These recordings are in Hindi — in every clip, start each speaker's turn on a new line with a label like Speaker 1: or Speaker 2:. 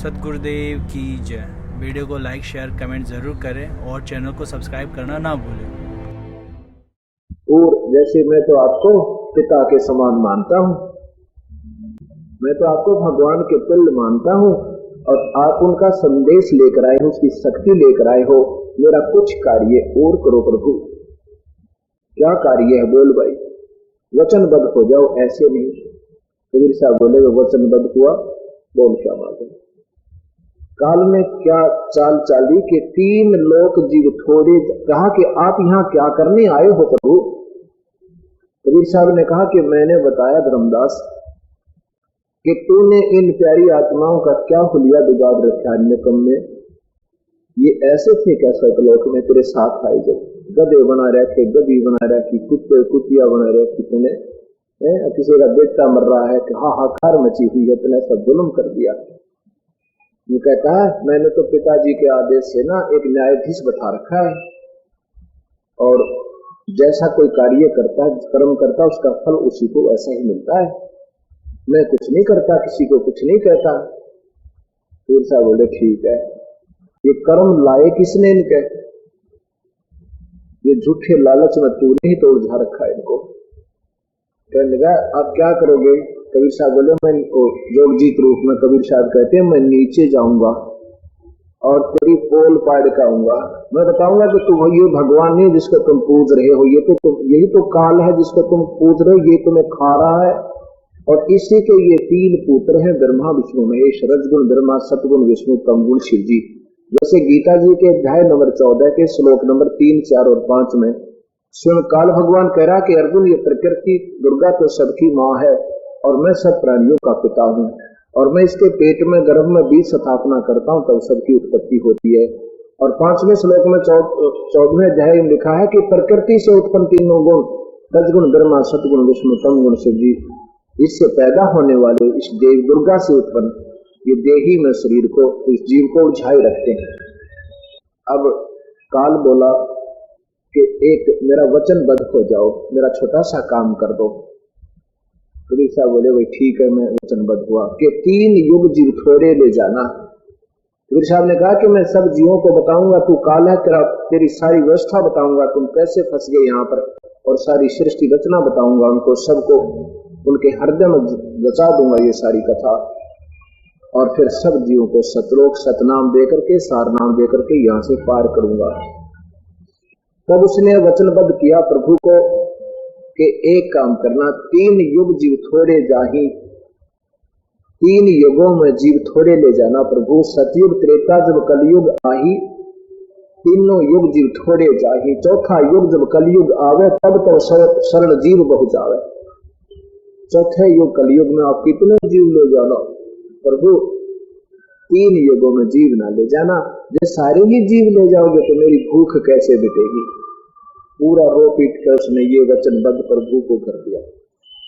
Speaker 1: सतगुरुदेव की जय। वीडियो को लाइक शेयर कमेंट ज़रूर करें और चैनल को सब्सक्राइब करना ना भूलें।
Speaker 2: और जैसे मैं तो आपको पिता के समान मानता हूँ, मैं तो आपको भगवान के तुल्य मानता हूँ और आप उनका संदेश लेकर आए हो, उसकी शक्ति लेकर आए हो। मेरा कुछ कार्य और करो प्रभु। क्या कार्य है? बोल भाई, वचनबद्ध हो जाओ, ऐसे नहीं। कबीर साहब बोले वो वचनबद्ध हुआ, बोल क्या बात है। काल में क्या चाल चाली के 3 लोक जीव थोड़े, कहा कि आप यहाँ क्या करने आए हो प्रभु? कबीर साहब ने कहा कि मैंने बताया धर्मदास कि तूने इन प्यारी आत्माओं का क्या हुलिया बिगाड़ रखा निकम्मे। ये ऐसे थे क्या सतलोक में तेरे साथ आए, जब गधे बना रखे, गधी बना रखी, कुत्ते कुतिया बना रखी तूने, किसी का बेटा मर रहा है कि हाहाकार मची हुई है, तूने सब जुल्म कर दिया। वो कहता है मैंने तो पिताजी के आदेश से ना एक न्यायाधीश बैठा रखा है और जैसा कोई कार्य करता है, कर्म करता है, उसका फल उसी को ऐसा ही मिलता है। मैं कुछ नहीं करता, किसी को कुछ नहीं कहता। फिर साहब बोले ठीक है, ये कर्म लाए किसने इनके? ये झूठे लालच में तूने ही तो उलझा रखा है इनको। कहने लगा आप क्या करोगे? कबीर साहब बोले मैं जोगजीत रूप में कबीर साहब कहते हैं मैं नीचे जाऊंगा और तेरी पोल पाड़ के आऊंगा। मैं बताऊंगा कि तुम ये भगवान नहीं जिसको तुम पूज रहे हो, ये तो यही तो काल है जिसको तुम पूज रहे हो, ये तुम्हें खा रहा है। और इसी के ये 3 पुत्र हैं, ब्रह्मा विष्णु महेश, रजगुण ब्रह्मा सतगुण विष्णु तमगुण शिव जी। जैसे गीता जी के अध्याय नंबर 14 के श्लोक नंबर 3, 4 और 5 में स्वयं काल भगवान कह रहा कि अर्जुन ये प्रकृति दुर्गा तो सबकी माँ है और मैं सब प्राणियों का पिता हूँ और मैं इसके पेट में गर्भ में बीज स्थापना करता हूँ तब सबकी उत्पत्ति होती है। और 5वें श्लोक में 14वें अध्याय में लिखा है कि प्रकृति से उत्पन्न 3 गुण, रजगुण ब्रह्मा सतगुण विष्णु तमगुण शिव जी, इससे पैदा होने वाले इस देव दुर्गा से उत्पन्न ये देही में शरीर को, इस जीव को उलझाए रखते हैं। अब काल बोला कि एक मेरा वचनबद्ध हो जाओ, मेरा छोटा सा काम कर दो। कबीर साहब बोले भाई ठीक है, मैं वचनबद्ध हुआ कि 3 युग जीव थोड़े ले जाना। कबीर साहब ने कहा कि मैं सब जीवों को बताऊंगा, तू काल है, तेरी सारी व्यवस्था बताऊंगा, तुम कैसे फंस गए यहाँ पर, और सारी सृष्टि रचना बताऊंगा उनको, सबको उनके हृदय में बचा दूंगा ये सारी कथा। और फिर सब जीवों को सतलोक सतनाम देकर के, सार नाम देकर के यहाँ से पार करूंगा। तब उसने वचनबद्ध किया प्रभु को कि एक काम करना, 3 युग जीव थोड़े जाही, 3 युगों में जीव थोड़े ले जाना प्रभु। सतयुग त्रेता जब कलयुग आही, तीनों युग जीव थोड़े जाही, चौथा युग जब कलयुग आवे तब तो शरण जीव बहु जावे। चौथे युग कलयुग में आप कितने जीव ले जाना प्रभु? 3 युगों में जीव ना ले जाना। जो सारे ही जीव ले जाओगे तो मेरी भूख कैसे मिटेगी? पूरा रो पीट कर उसने ये वचनबद्ध प्रभु को कर दिया।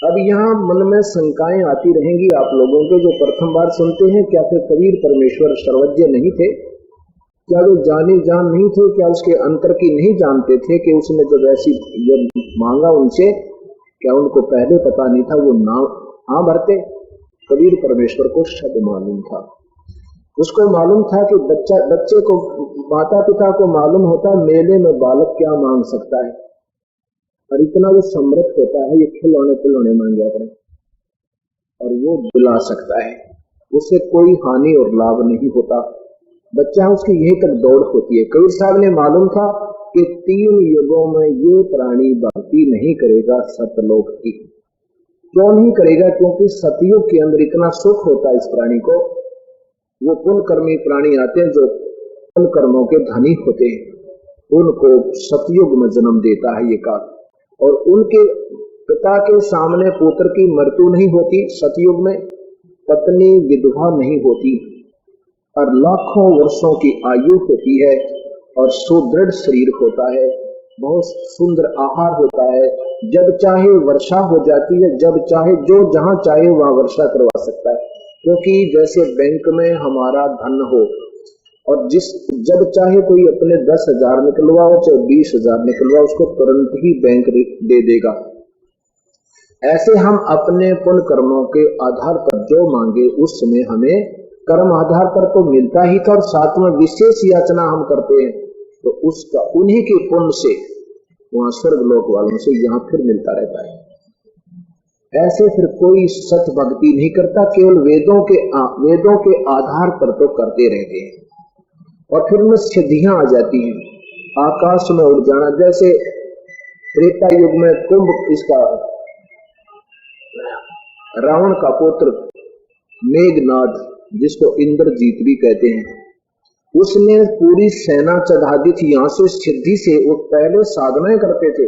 Speaker 2: अब यहाँ मन में शंकाएं आती रहेंगी आप लोगों के जो प्रथम बार सुनते हैं। क्या फिर कबीर परमेश्वर सर्वज्ञ नहीं थे? क्या वो जाने जान नहीं थे? क्या उसके अंतर की नहीं जानते थे कि उसने जब ऐसी जब मांगा उनसे, क्या उनको पहले पता नहीं था? वो ना हाँ भरते। कबीर परमेश्वर को शब्द मालूम था, उसको मालूम था कि बच्चे को, माता पिता को मालूम होता मेले में बालक क्या मांग सकता है, और इतना वो समर्थ होता है ये खिलौने मांगा करें और वो दिला सकता है, उससे कोई हानि और लाभ नहीं होता। बच्चा उसकी यही तक दौड़ होती है। कबीर साहब ने मालूम था कि 3 युगों में ये प्राणी भक्ति नहीं करेगा सतलोक की। क्यों नहीं करेगा? क्योंकि सतयुग के अंदर इतना सुख होता है इस प्राणी को। वो पुण्यकर्मी प्राणी आते हैं जो पुण्य कर्मों के धनी होते हैं, उनको सतयुग में जन्म देता है ये काल, और उनके पिता के सामने पुत्र की मृत्यु नहीं होती। सतयुग में पत्नी विधवा नहीं होती और लाखों वर्षों की आयु होती है और सुदृढ़ शरीर होता है, बहुत सुंदर आहार होता है, जब चाहे वर्षा हो जाती है, जब चाहे जो जहां चाहे वहां वर्षा करवा सकता है। क्योंकि जैसे बैंक में हमारा धन हो और जब चाहे कोई अपने 10,000 निकलवाओ चाहे 20,000 निकलवाओ, उसको तुरंत ही बैंक दे देगा। ऐसे हम अपने पुण्य कर्मों के आधार पर जो मांगे उस समय हमें कर्म आधार पर तो मिलता ही था, और साथ में विशेष याचना हम करते हैं तो उसका उन्हीं के पुण्य से वहां स्वर्ग लोक वालों से यहाँ फिर मिलता रहता है। ऐसे फिर कोई सत भक्ति नहीं करता, केवल वेदों के आधार पर तो करते रहते हैं, और फिर उनमें सिद्धियां आ जाती हैं, आकाश में उड़ जाना। जैसे त्रेता युग में कुंभ, इसका रावण का पुत्र मेघनाद, जिसको इंद्रजीत भी कहते हैं, उसने पूरी सेना चढ़ा दी थी यहाँ से सिद्धि से। वो पहले साधनाएं करते थे,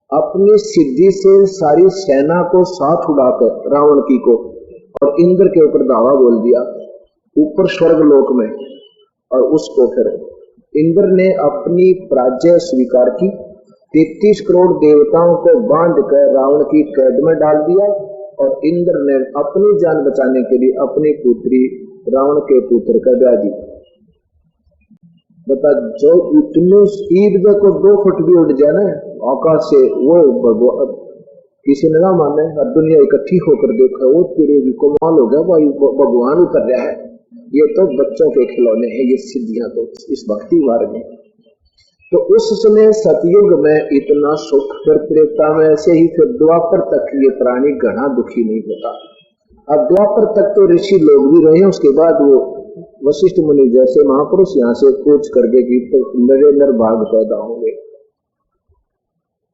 Speaker 2: अपनी सिद्धि से सारी सेना को साथ उड़ाकर रावण की को, और इंद्र के ऊपर दावा बोल दिया ऊपर स्वर्ग लोक में, और उसको फिर इंद्र ने अपनी पराजय स्वीकार की। 33 करोड़ देवताओं को बांध कर रावण की कैद में डाल दिया, और इंद्र ने अपनी जान बचाने के लिए अपनी पुत्री रावण के पुत्र का ब्याह दी। बता, जो इतने स्पीड में को 2 फुट भी उड़ जाए ना आकाश से, वो भगवान किसी ने ना माने, हर दुनिया इकट्ठी होकर देखा, वो तेरे भी कमाल हो गया भाई, भगवान उतर रहा है। ये तो बच्चों के खिलौने हैं ये सिद्धियां, तो इस भक्ति मार्ग में। तो उस समय सतयुग में इतना सुख, फिर त्रेता में ऐसे ही, फिर द्वापर तक ये प्राणी घना दुखी नहीं होता। अब द्वापर तक तो ऋषि लोग भी रहे, उसके बाद वो वशिष्ठ मुनि जैसे महापुरुष यहाँ से कूच करके कि नरेंद्र भाग पैदा होंगे।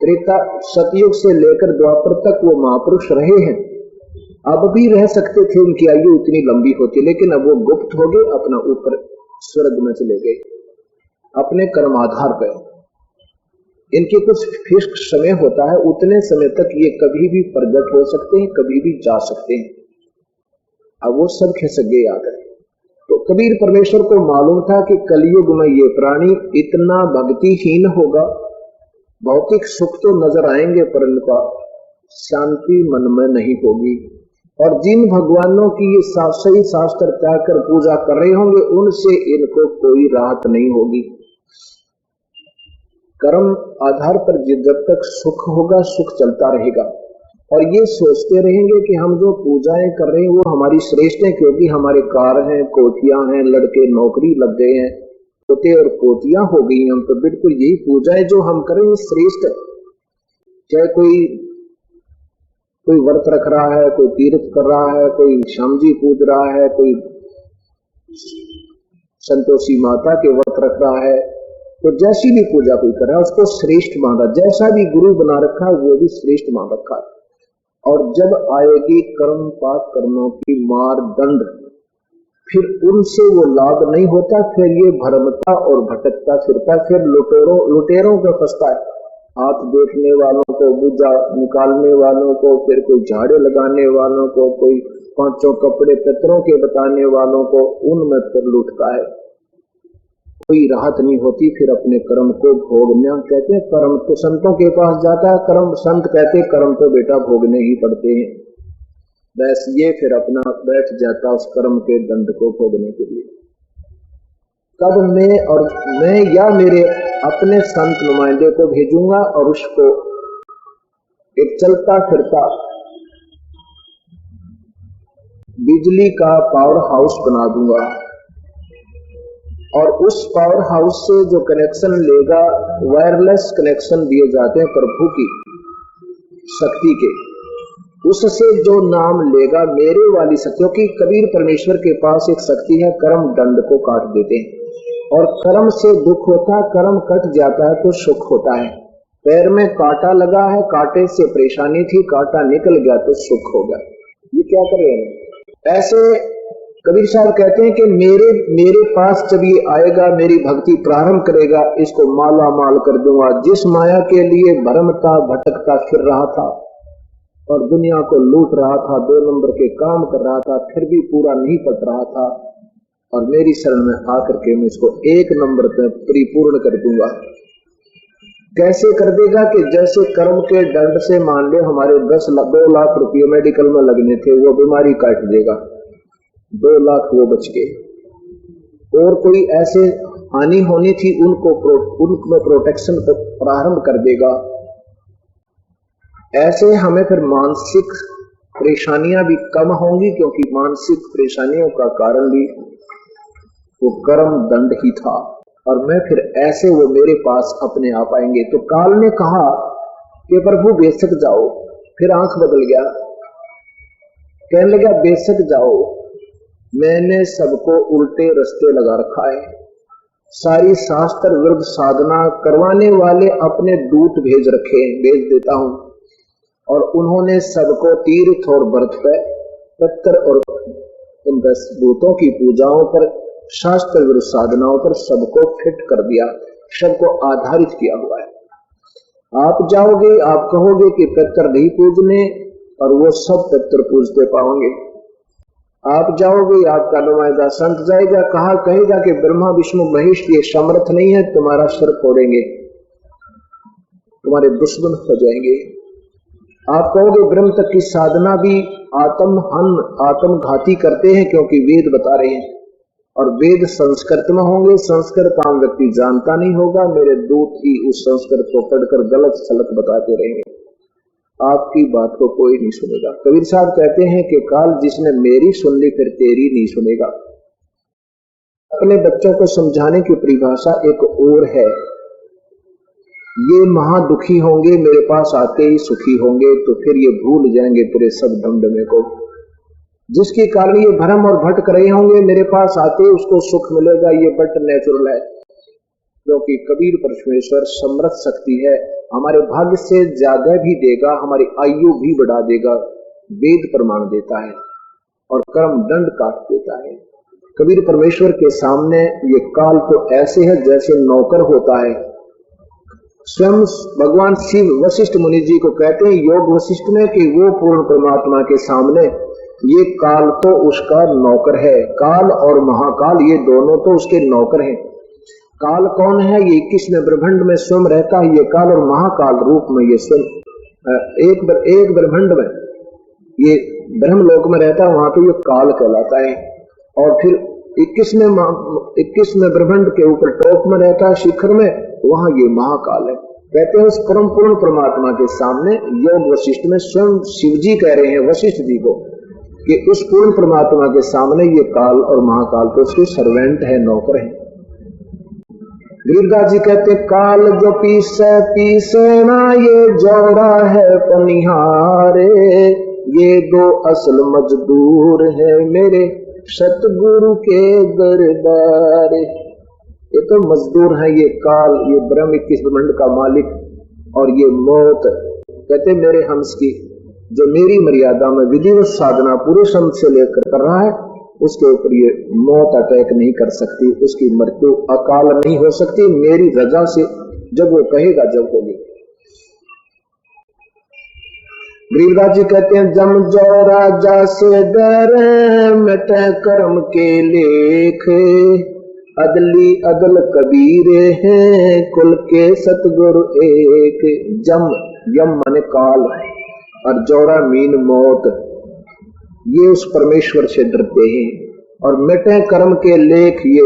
Speaker 2: त्रेता सतयुग से लेकर द्वापर तक वो महापुरुष रहे हैं, अब भी रह सकते थे, उनकी आयु इतनी लंबी होती, लेकिन अब वो गुप्त हो गए, अपना ऊपर स्वर्ग में चले गए अपने कर्माधार पर। इनके कुछ फिक्स समय होता है, उतने समय तक ये कभी भी प्रकट हो सकते हैं, कभी भी जा सकते हैं। अब वो सब खिसक गए आकर। तो कबीर परमेश्वर को मालूम था कि कलयुग में ये प्राणी इतना भक्तिहीन होगा, भौतिक सुख तो नजर आएंगे पर इनका शांति मन में नहीं होगी, और जिन भगवानों की ये सही शास्त्र त्याग कर पूजा कर रहे होंगे उनसे इनको कोई राहत नहीं होगी। कर्म आधार पर जब तक सुख होगा, सुख चलता रहेगा, और ये सोचते रहेंगे कि हम जो पूजाएं कर रहे हैं वो हमारी श्रेष्ठ है, क्योंकि हमारे कार हैं, कोठियां हैं, लड़के नौकरी लग गए हैं, पोते और पोतियां हो गई हैं, तो बिल्कुल यही पूजाएं जो हम करें ये श्रेष्ठ है। चाहे कोई व्रत रख रहा है, कोई तीर्थ कर रहा है, कोई श्याम जी पूज रहा है, कोई संतोषी माता के व्रत रख रहा है, तो जैसी भी पूजा कोई कर रहा है उसको श्रेष्ठ मान रहा, जैसा भी गुरु बना रखा है वो भी श्रेष्ठ मान रखा है। और जब आएगी कर्म पाप कर्मों की मार दंड, फिर उनसे वो लाभ नहीं होता, फिर ये भ्रमता और भटकता फिरता, फिर लुटेरों का फंसता है, हाथ देखने वालों को, बुझा निकालने वालों को, फिर कोई झाड़े लगाने वालों को, कोई पांचों कपड़े पितरों के बताने वालों को, उनमें फिर लूटता है, कोई राहत नहीं होती। फिर अपने कर्म को भोगना कहते हैं, कर्म तो संतों के पास जाता है, कर्म संत कहते कर्म तो बेटा भोगने ही पड़ते हैं, बस ये फिर अपना बैठ जाता उस कर्म के दंड को भोगने के लिए। तब मैं या मेरे अपने संत नुमाइंदे को भेजूंगा और उसको एक चलता फिरता बिजली का पावर हाउस बना दूंगा, और उस पावर हाउस से जो कनेक्शन लेगा, वायरलेस कनेक्शन दिए जाते हैं प्रभु की शक्ति के, उससे जो नाम लेगा मेरे वाली शक्ति, क्योंकि कबीर परमेश्वर के पास एक शक्ति है, कर्म दंड को काट देते हैं, और कर्म से दुख होता है, कर्म कट जाता है तो सुख होता है। पैर में कांटा लगा है, कांटे से परेशानी थी, कांटा निकल गया तो सुख हो गया। ये क्या कर रहे हैं? ऐसे कबीर साहब कहते हैं कि मेरे पास जब ये आएगा, मेरी भक्ति प्रारंभ करेगा, इसको माला माल कर दूंगा। जिस माया के लिए भ्रमता भटकता फिर रहा था और दुनिया को लूट रहा था, 2 नंबर के काम कर रहा था, फिर भी पूरा नहीं पट रहा था, और मेरी शरण में आकर के मैं इसको 1 नंबर पे परिपूर्ण कर दूंगा। कैसे कर देगा कि जैसे कर्म के दंड से मान ले हमारे 2 लाख रुपये मेडिकल में लगने थे, वो बीमारी काट देगा, 2 लाख वो बच गए, और कोई ऐसे हानि होनी थी उनको प्रोटेक्शन प्रारंभ कर देगा। ऐसे हमें फिर मानसिक परेशानियां भी कम होंगी, क्योंकि मानसिक परेशानियों का कारण भी वो कर्म दंड ही था। और मैं फिर ऐसे वो मेरे पास अपने आप आएंगे। तो काल ने कहा कि प्रभु बेशक जाओ। फिर आंख बदल गया, कहने लगा बेशक जाओ, मैंने सबको उल्टे रास्ते लगा रखा है। सारी शास्त्र विरुद्ध साधना करवाने वाले अपने दूत भेज देता हूं, और उन्होंने सबको तीर्थ और व्रत पे पत्थर और उन दूतों की पूजाओं पर, शास्त्र विरुद्ध साधनाओं पर सबको फिट कर दिया, सबको आधारित किया हुआ है। आप जाओगे, आप कहोगे कि पत्थर नहीं पूजने, और वो सब पत्थर पूजते पाओगे। आप जाओगे, आपका नुमाइंदा संत जाएगा, कहेगा कि ब्रह्मा विष्णु महेश ये समर्थ नहीं है, तुम्हारा सिर फोड़ेंगे, तुम्हारे दुश्मन हो जाएंगे। आप कहोगे ब्रह्म तक की साधना भी आत्मघाती करते हैं, क्योंकि वेद बता रहे हैं, और वेद संस्कृत में होंगे, संस्कृत आम व्यक्ति जानता नहीं होगा, मेरे दूत ही उस संस्कृत को पढ़कर गलत सलत बताते रहेंगे, आपकी बात को कोई नहीं सुनेगा। कबीर साहब कहते हैं कि काल जिसने मेरी सुन ली फिर तेरी नहीं सुनेगा। अपने बच्चों को समझाने की परिभाषा एक और है, ये महा दुखी होंगे, मेरे पास आते ही सुखी होंगे, तो फिर ये भूल जाएंगे तेरे सब धमधमे को, जिसके कारण ये भ्रम और भटक रहे होंगे, मेरे पास आते ही उसको सुख मिलेगा, ये बट नेचुरल है। क्योंकि कबीर परमेश्वर समर्थ शक्ति है, हमारे भाग्य से ज्यादा भी देगा, हमारी आयु भी बढ़ा देगा, वेद प्रमाण देता है और कर्म दंड काट देता है। कबीर परमेश्वर के सामने ये काल तो ऐसे है जैसे नौकर होता है। स्वयं भगवान शिव वशिष्ठ मुनि जी को कहते हैं योग वशिष्ठ में कि वो पूर्ण परमात्मा के सामने ये काल तो उसका नौकर है। काल और महाकाल ये दोनों तो उसके नौकर हैं। काल कौन है? ये 21वें ब्रह्मांड में स्वयं रहता है ये काल, और महाकाल रूप में ये स्वयं एक ब्रह्मांड में ये ब्रह्मलोक में रहता है, वहां तो ये काल कहलाता है। और फिर 21वें ब्रह्मांड के ऊपर टॉप में रहता है शिखर में, वहां ये महाकाल है। कहते हैं उस परम पूर्ण परमात्मा के सामने योग वशिष्ठ में स्वयं शिव जी कह रहे हैं वशिष्ठ जी को कि उस पूर्ण परमात्मा के सामने ये काल और महाकाल तो उसके सर्वेंट है, नौकर है। गरीबदास जी कहते काल जो पीसे ना ये जोड़ा है पनिहारे, ये दो असल मजदूर है मेरे सतगुरु के दरबार। ये तो मजदूर है, ये काल, ये ब्रह्म 21 ब्रह्मांड का मालिक, और ये मौत। कहते मेरे हंस की जो मेरी मर्यादा में विधिवत साधना पूरे संत से लेकर कर रहा है, उसके ऊपर ये मौत अटैक नहीं कर सकती, उसकी मृत्यु अकाल नहीं हो सकती, मेरी रजा से जब वो कहेगा जब होगी। गरीबदास जी कहते हैं जम जो राजा से डरे मिटे कर्म के लेख, अदली अदल कबीरे हैं कुल के सतगुरु एक। जम यम माने काल और जोड़ा मीन मौत, ये उस परमेश्वर से डरते हैं। और मिटे कर्म के लेख, ये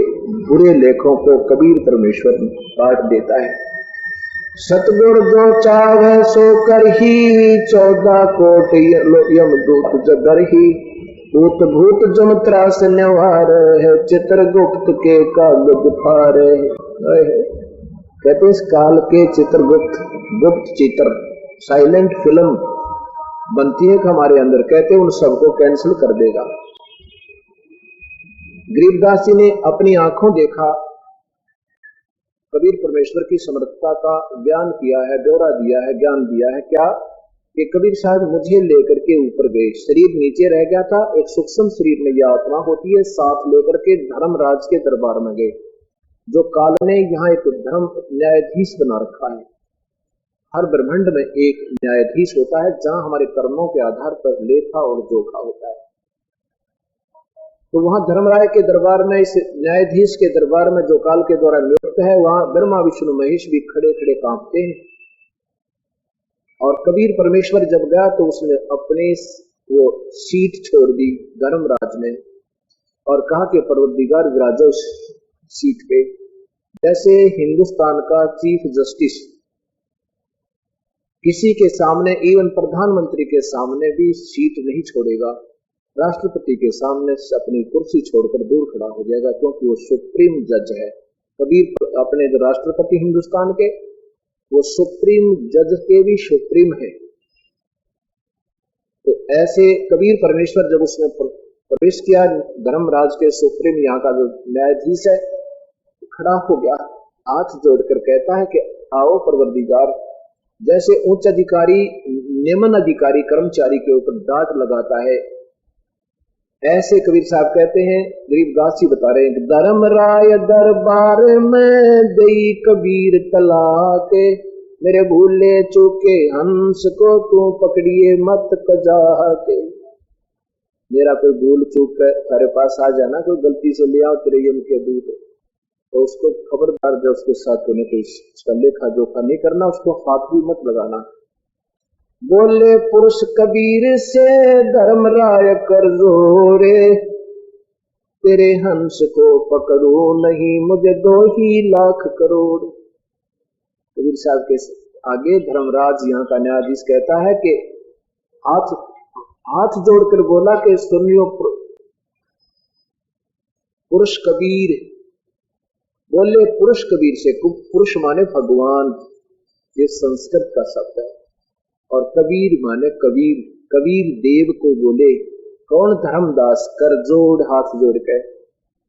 Speaker 2: बुरे लेखों को कबीर परमेश्वर काट देता है। सतगुर जो चाहे सो कर ही 14 कोट यमदूत जदर ही, भूत भूत जम त्रास निवार है चित्रगुप्त के कागज फारे। कहते इस काल के चित्रगुप्त, गुप्त चित्र, साइलेंट फिल्म बनती है हमारे अंदर, कहते उन सबको कैंसिल कर देगा। गरीबदास जी ने अपनी आंखों देखा, कबीर परमेश्वर की समर्थता का ज्ञान किया है, ब्यौरा दिया है, ज्ञान दिया है। क्या कि कबीर साहब मुझे लेकर के ऊपर गए, शरीर नीचे रह गया था, एक सूक्ष्म शरीर में यह आत्मा होती है, साथ लेकर के धर्मराज के दरबार में गए, जो काल ने यहाँ एक धर्म न्यायाधीश बना रखा है। हर ब्रह्मांड में एक न्यायाधीश होता है जहां हमारे कर्मों के आधार पर लेखा और जोखा होता है। तो वहां धर्मराय के दरबार में, इस न्यायाधीश के दरबार में जो काल के द्वारा नियुक्त है, वहां ब्रह्मा विष्णु महेश भी खड़े खड़े कांपते हैं। और कबीर परमेश्वर जब गया तो उसने अपनी वो सीट छोड़ दी धर्मराज ने और कहा कि परवरदिगार विराजो उस सीट पे। जैसे हिंदुस्तान का चीफ जस्टिस किसी के सामने, इवन प्रधानमंत्री के सामने भी सीट नहीं छोड़ेगा, राष्ट्रपति के सामने अपनी कुर्सी छोड़कर दूर खड़ा हो जाएगा, क्योंकि वो सुप्रीम जज है। कबीर अपने जो राष्ट्रपति हिंदुस्तान के, वो सुप्रीम जज के भी सुप्रीम है। तो ऐसे कबीर परमेश्वर जब उसने प्रवेश किया, धर्मराज के सुप्रीम यहाँ का जो न्यायाधीश है खड़ा हो गया, हाथ जोड़कर कहता है कि आओ परवरदिगार, जैसे उच्च अधिकारी निम्न अधिकारी कर्मचारी के ऊपर डांट लगाता है, ऐसे कबीर साहब कहते हैं, गरीबदास जी बता रहे हैं, धर्मराय दरबार में दई कबीर तलाक, मेरे भूले चूके हंस को तू पकड़िए मत कजा के। मेरा कोई भूल चूक तेरे पास आ जाना, कोई गलती से ले आओ तेरे यम के दूत, तो उसको खबरदार, जो उसके साथ तूने कोई उसका लेखा जोखा नहीं करना, उसको हाथ भी मत लगाना। बोले पुरुष कबीर से धर्मराय कर जोरे, तेरे हंस को पकड़ो नहीं मुझे 2 ही लाख करोड़। कबीर साहब के आगे धर्मराज यहाँ का न्यायाधीश कहता है कि हाथ जोड़कर बोला कि सुनियो पुरुष कबीर। बोले पुरुष कबीर से, पुरुष माने भगवान, ये संस्कृत का शब्द है, और कबीर माने कबीर, कबीर देव को बोले। कौन? धर्मदास कर जोड़, हाथ जोड़ के,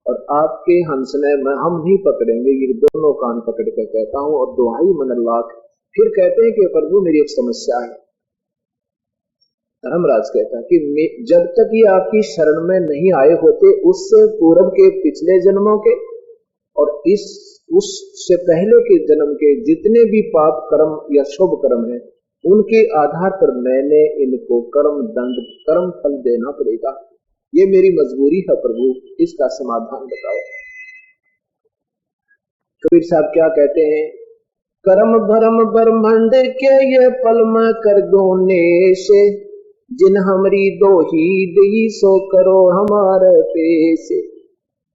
Speaker 2: और आपके हंस ने हम ही पकड़ेंगे, ये दोनों कान पकड़ के कहता हूं, और दुहाई मन लाख। फिर कहते हैं कि प्रभु मेरी एक समस्या है। धर्मराज कहता है कि जब तक ये आपकी शरण में नहीं आए होते, उससे पूर्व के पिछले जन्मों के और उससे पहले के जन्म के जितने भी पाप कर्म या शुभ कर्म हैं, उनके आधार पर मैंने इनको कर्म दंड, कर्म फल देना पड़ेगा। ये मेरी मजबूरी है प्रभु, इसका समाधान बताओ। कबीर साहब क्या कहते हैं? कर्म भरम ब्रह्मांड के ये पल में कर दो नेश, जिन हमरी दो ही दई सो करो हमारे पेश।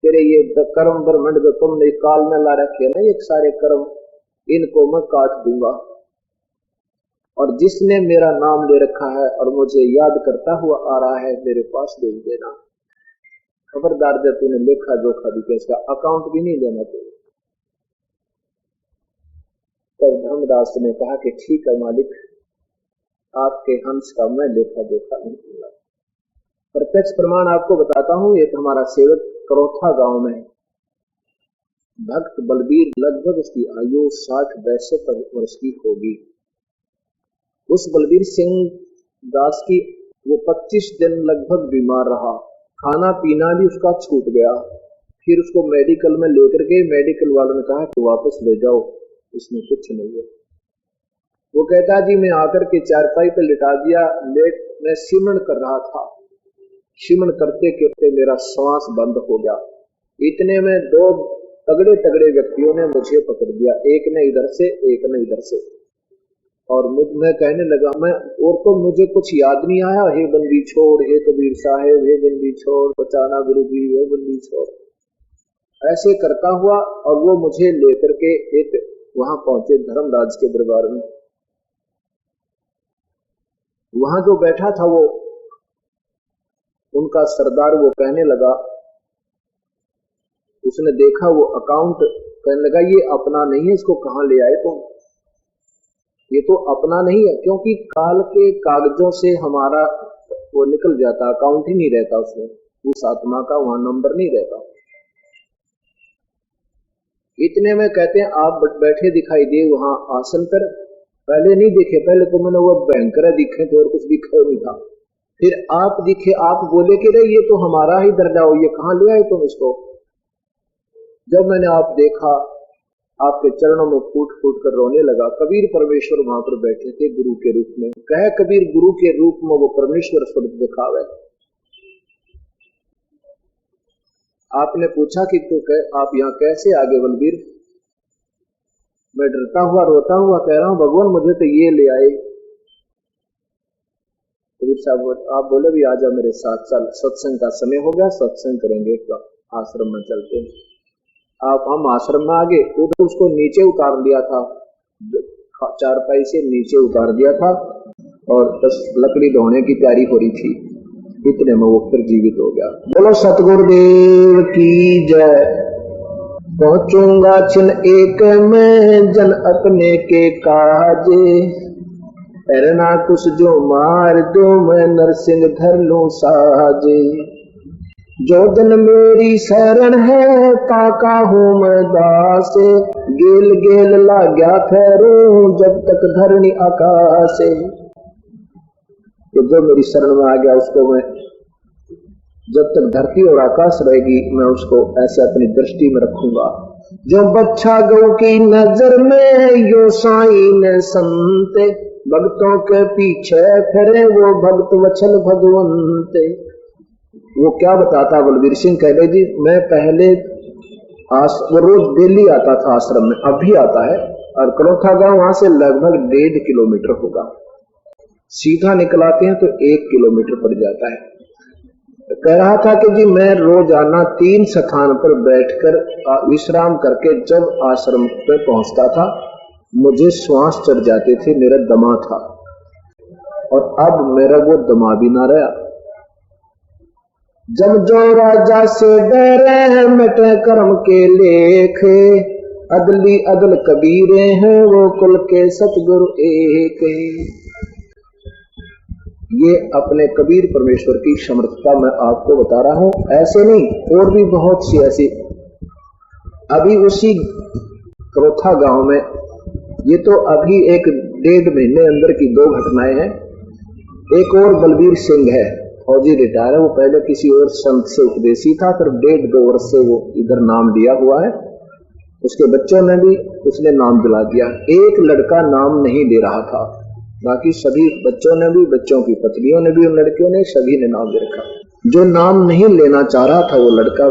Speaker 2: तेरे ये कर्म ब्रह्मांड जो तुमने काल में ला रखे है ना, ये सारे कर्म, इनको मैं काट दूंगा, और जिसने मेरा नाम ले रखा है और मुझे याद करता हुआ आ रहा है, मेरे पास भेज देना। खबरदार जब तूने लेखा जोखा भी, इसका अकाउंट भी नहीं लेना चाहिए। तब धर्मदास ने कहा कि ठीक है मालिक, आपके हंस का मैं लेखा जोखा नहीं दूंगा। प्रत्यक्ष प्रमाण आपको बताता हूं। एक हमारा सेवक करोथा गांव में भक्त बलबीर, लगभग उसकी आयु 60-62 वर्ष की होगी। उस बलबीर सिंह दास की वो 25 दिन लगभग बीमार रहा, खाना पीना भी उसका छूट गया। फिर उसको मेडिकल में लेकर के मेडिकल वालों ने कहा कि वापस ले जाओ, इसमें कुछ नहीं है। वो कहता जी मैं आकर के चारपाई पे लिटा दिया, लेट मैं सिमरण कर रहा था, सिमरण करते करते मेरा श्वास बंद हो गया। इतने में 2 तगड़े तगड़े व्यक्तियों ने मुझे पकड़ दिया, एक ने इधर से एक ने इधर से, और मैं कहने लगा, मैं और तो मुझे कुछ याद नहीं आया, हे बंदी छोड़, हे कबीर साहेब, हे बंदी छोड़, बचाना गुरु जी, हे बंदी छोड़, ऐसे करता हुआ। और वो मुझे लेकर के एक वहां पहुंचे धर्मराज के दरबार में। वहां जो बैठा था वो उनका सरदार, वो कहने लगा, उसने देखा वो अकाउंट, कहने लगा ये अपना नहीं है, इसको कहां ले आए तुम? ये तो अपना नहीं है, क्योंकि काल के कागजों से हमारा वो निकल जाता, अकाउंट ही नहीं रहता उसमें, उस आत्मा का वहां नंबर नहीं रहता। इतने में कहते हैं आप बैठे दिखाई दिए वहां आसन पर, पहले नहीं दिखे, पहले तो मैंने वो भयंकर दिखे थे और कुछ दिखा नहीं था। फिर आप दिखे, आप बोले कि रे ये तो हमारा ही दर्जा हो, ये कहां ले आए तुम इसको? जब मैंने आप देखा, आपके चरणों में फूट फूट कर रोने लगा। कबीर परमेश्वर वहां पर बैठे थे गुरु के रूप में। कहे कबीर गुरु के रूप में वो परमेश्वर स्वरूप दिखावे। आपने पूछा कि तू आप यहाँ कैसे आगे बलबीर? मैं डरता हुआ रोता हुआ कह रहा हूं भगवान मुझे तो ये ले आए। कबीर साहब आप बोले भी आजा मेरे साथ, चल सत्संग का समय हो गया, सत्संग करेंगे, आश्रम में चलते हैं। आप हम आश्रम में आगे, उधर उसको नीचे उतार दिया था, चारपाई से नीचे उतार दिया था और बस लकड़ी ढोने की तैयारी हो रही थी। इतने में वो फिर जीवित हो गया। बोलो सतगुरुदेव की जय। पहुंचूंगा छिन एक में जन अपने के काजे, ऐरना कुछ जो मार दो मैं नरसिंह धर लूं साजे। जो दिन मेरी शरण है ताका हूं मैं दासे, गेल गेल ला गया फेरू जब तक धरनी आकाशे। तो जो मेरी शरण में आ गया उसको मैं जब तक धरती और आकाश रहेगी मैं उसको ऐसे अपनी दृष्टि में रखूंगा। जो बच्चा गौ की नजर में यो साईं ने संते, भक्तों के पीछे फिरे वो भक्त वचल भगवंते। वो क्या बताता बलबीर सिंह कहले जी, मैं पहले वो रोज डेली आता था आश्रम में, अभी आता है, और करोथा गांव वहां से लगभग 1.5 किलोमीटर होगा। सीधा निकलाते हैं तो 1 किलोमीटर पड़ जाता है। कह रहा था कि जी मैं रोजाना 3 स्थान पर बैठकर विश्राम करके जब आश्रम पे पहुंचता था मुझे श्वास चढ़ जाते थे, मेरा दमा था, और अब मेरा वो दमा भी ना रहा। जब जो राजा से डरे मिटे कर्म के लेखे, अदली अदल कबीरे हैं वो कुल के सतगुरु एक। ये अपने कबीर परमेश्वर की समर्थता मैं आपको बता रहा हूं, ऐसे नहीं और भी बहुत सी ऐसी। अभी उसी करोथा गांव में, ये तो अभी 1.5 महीने अंदर की 2 घटनाएं हैं। एक और बलबीर सिंह है, फौजी रिटायर है, वो पहले किसी और संत से उपदेशी था, फिर 1.5-2 वर्ष से वो इधर नाम लिया हुआ है। उसके बच्चों ने भी उसने नाम दिला दिया। एक लड़का नाम नहीं ले रहा था, बाकी सभी बच्चों ने भी, बच्चों की पत्नियों ने भी, उन लड़कियों ने, सभी ने नाम दे रखा। जो नाम नहीं लेना चाह रहा था वो लड़का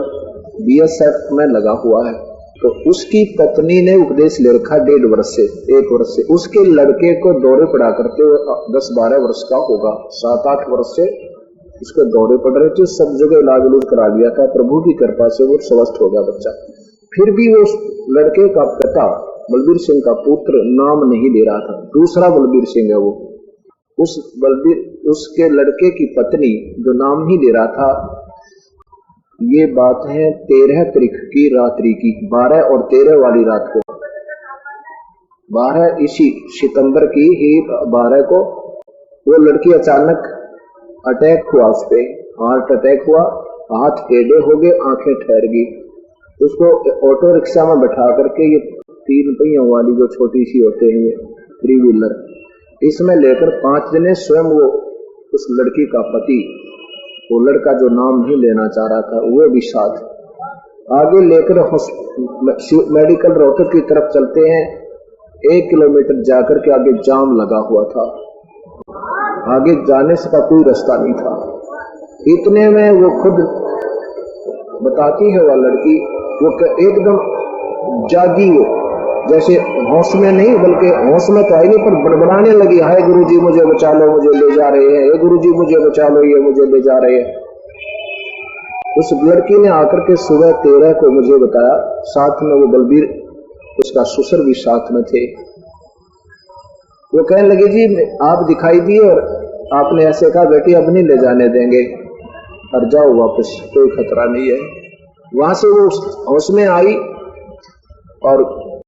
Speaker 2: बीएसएफ में लगा हुआ है, तो उसकी पत्नी ने उपदेश ले रखा 1.5 वर्ष से, 1 वर्ष से। उसके लड़के को दौरे पड़ा करते हुए 10-12 वर्ष का होगा, 7-8 वर्ष से उसके दौरे पड़ रहे थे। सब जगह इलाज उलाज करा लिया था, प्रभु की कृपा से वो स्वस्थ हो गया बच्चा। फिर भी वो लड़के का पिता बलबीर सिंह का पुत्र नाम नहीं ले रहा था। दूसरा बलबीर सिंह है वो, उसके लड़के की पत्नी जो नाम नहीं ले रहा था। ये बात है 13 तारीख की रात्रि की, 12 और 13 वाली रात को, 12 इसी सितंबर की ही 12 को वो लड़की अचानक अटैक हुआ, उस पे हार्ट अटैक हुआ, हाथ टेढ़े हो गए, आंखें ठहर गई। उसको ऑटो रिक्शा में बैठा करके, ये 3 पहियों वाली जो छोटी सी होते हैं ये 3 व्हीलर, इसमें लेकर 5 जने स्वयं वो उस लड़की का पति, वो लड़का जो नाम नहीं लेना चाह रहा था वो भी साथ, आगे लेकर मेडिकल रोहतक की तरफ चलते हैं। 1 किलोमीटर जाकर के आगे जाम लगा हुआ था, आगे जाने से का कोई रास्ता नहीं था। इतने में वो खुद बताती है, वह लड़की वो एकदम जागी, वो जैसे होश में नहीं, बल्कि होश में तो आई नहीं, पर बड़बड़ाने लगी, हाय गुरुजी मुझे बचा लो, मुझे ले जा रहे हैं, हे गुरुजी मुझे बचा लो, ये मुझे ले जा रहे हैं। उस लड़की ने आकर के सुबह 13 को मुझे बताया, साथ में वो बलबीर उसका ससुर भी साथ में थे। वो कहने लगे जी आप दिखाई दिए और आपने ऐसे कहा बेटी अब नहीं ले जाने देंगे, और जाओ वापस, कोई खतरा नहीं है। वहां से वो होश में आई और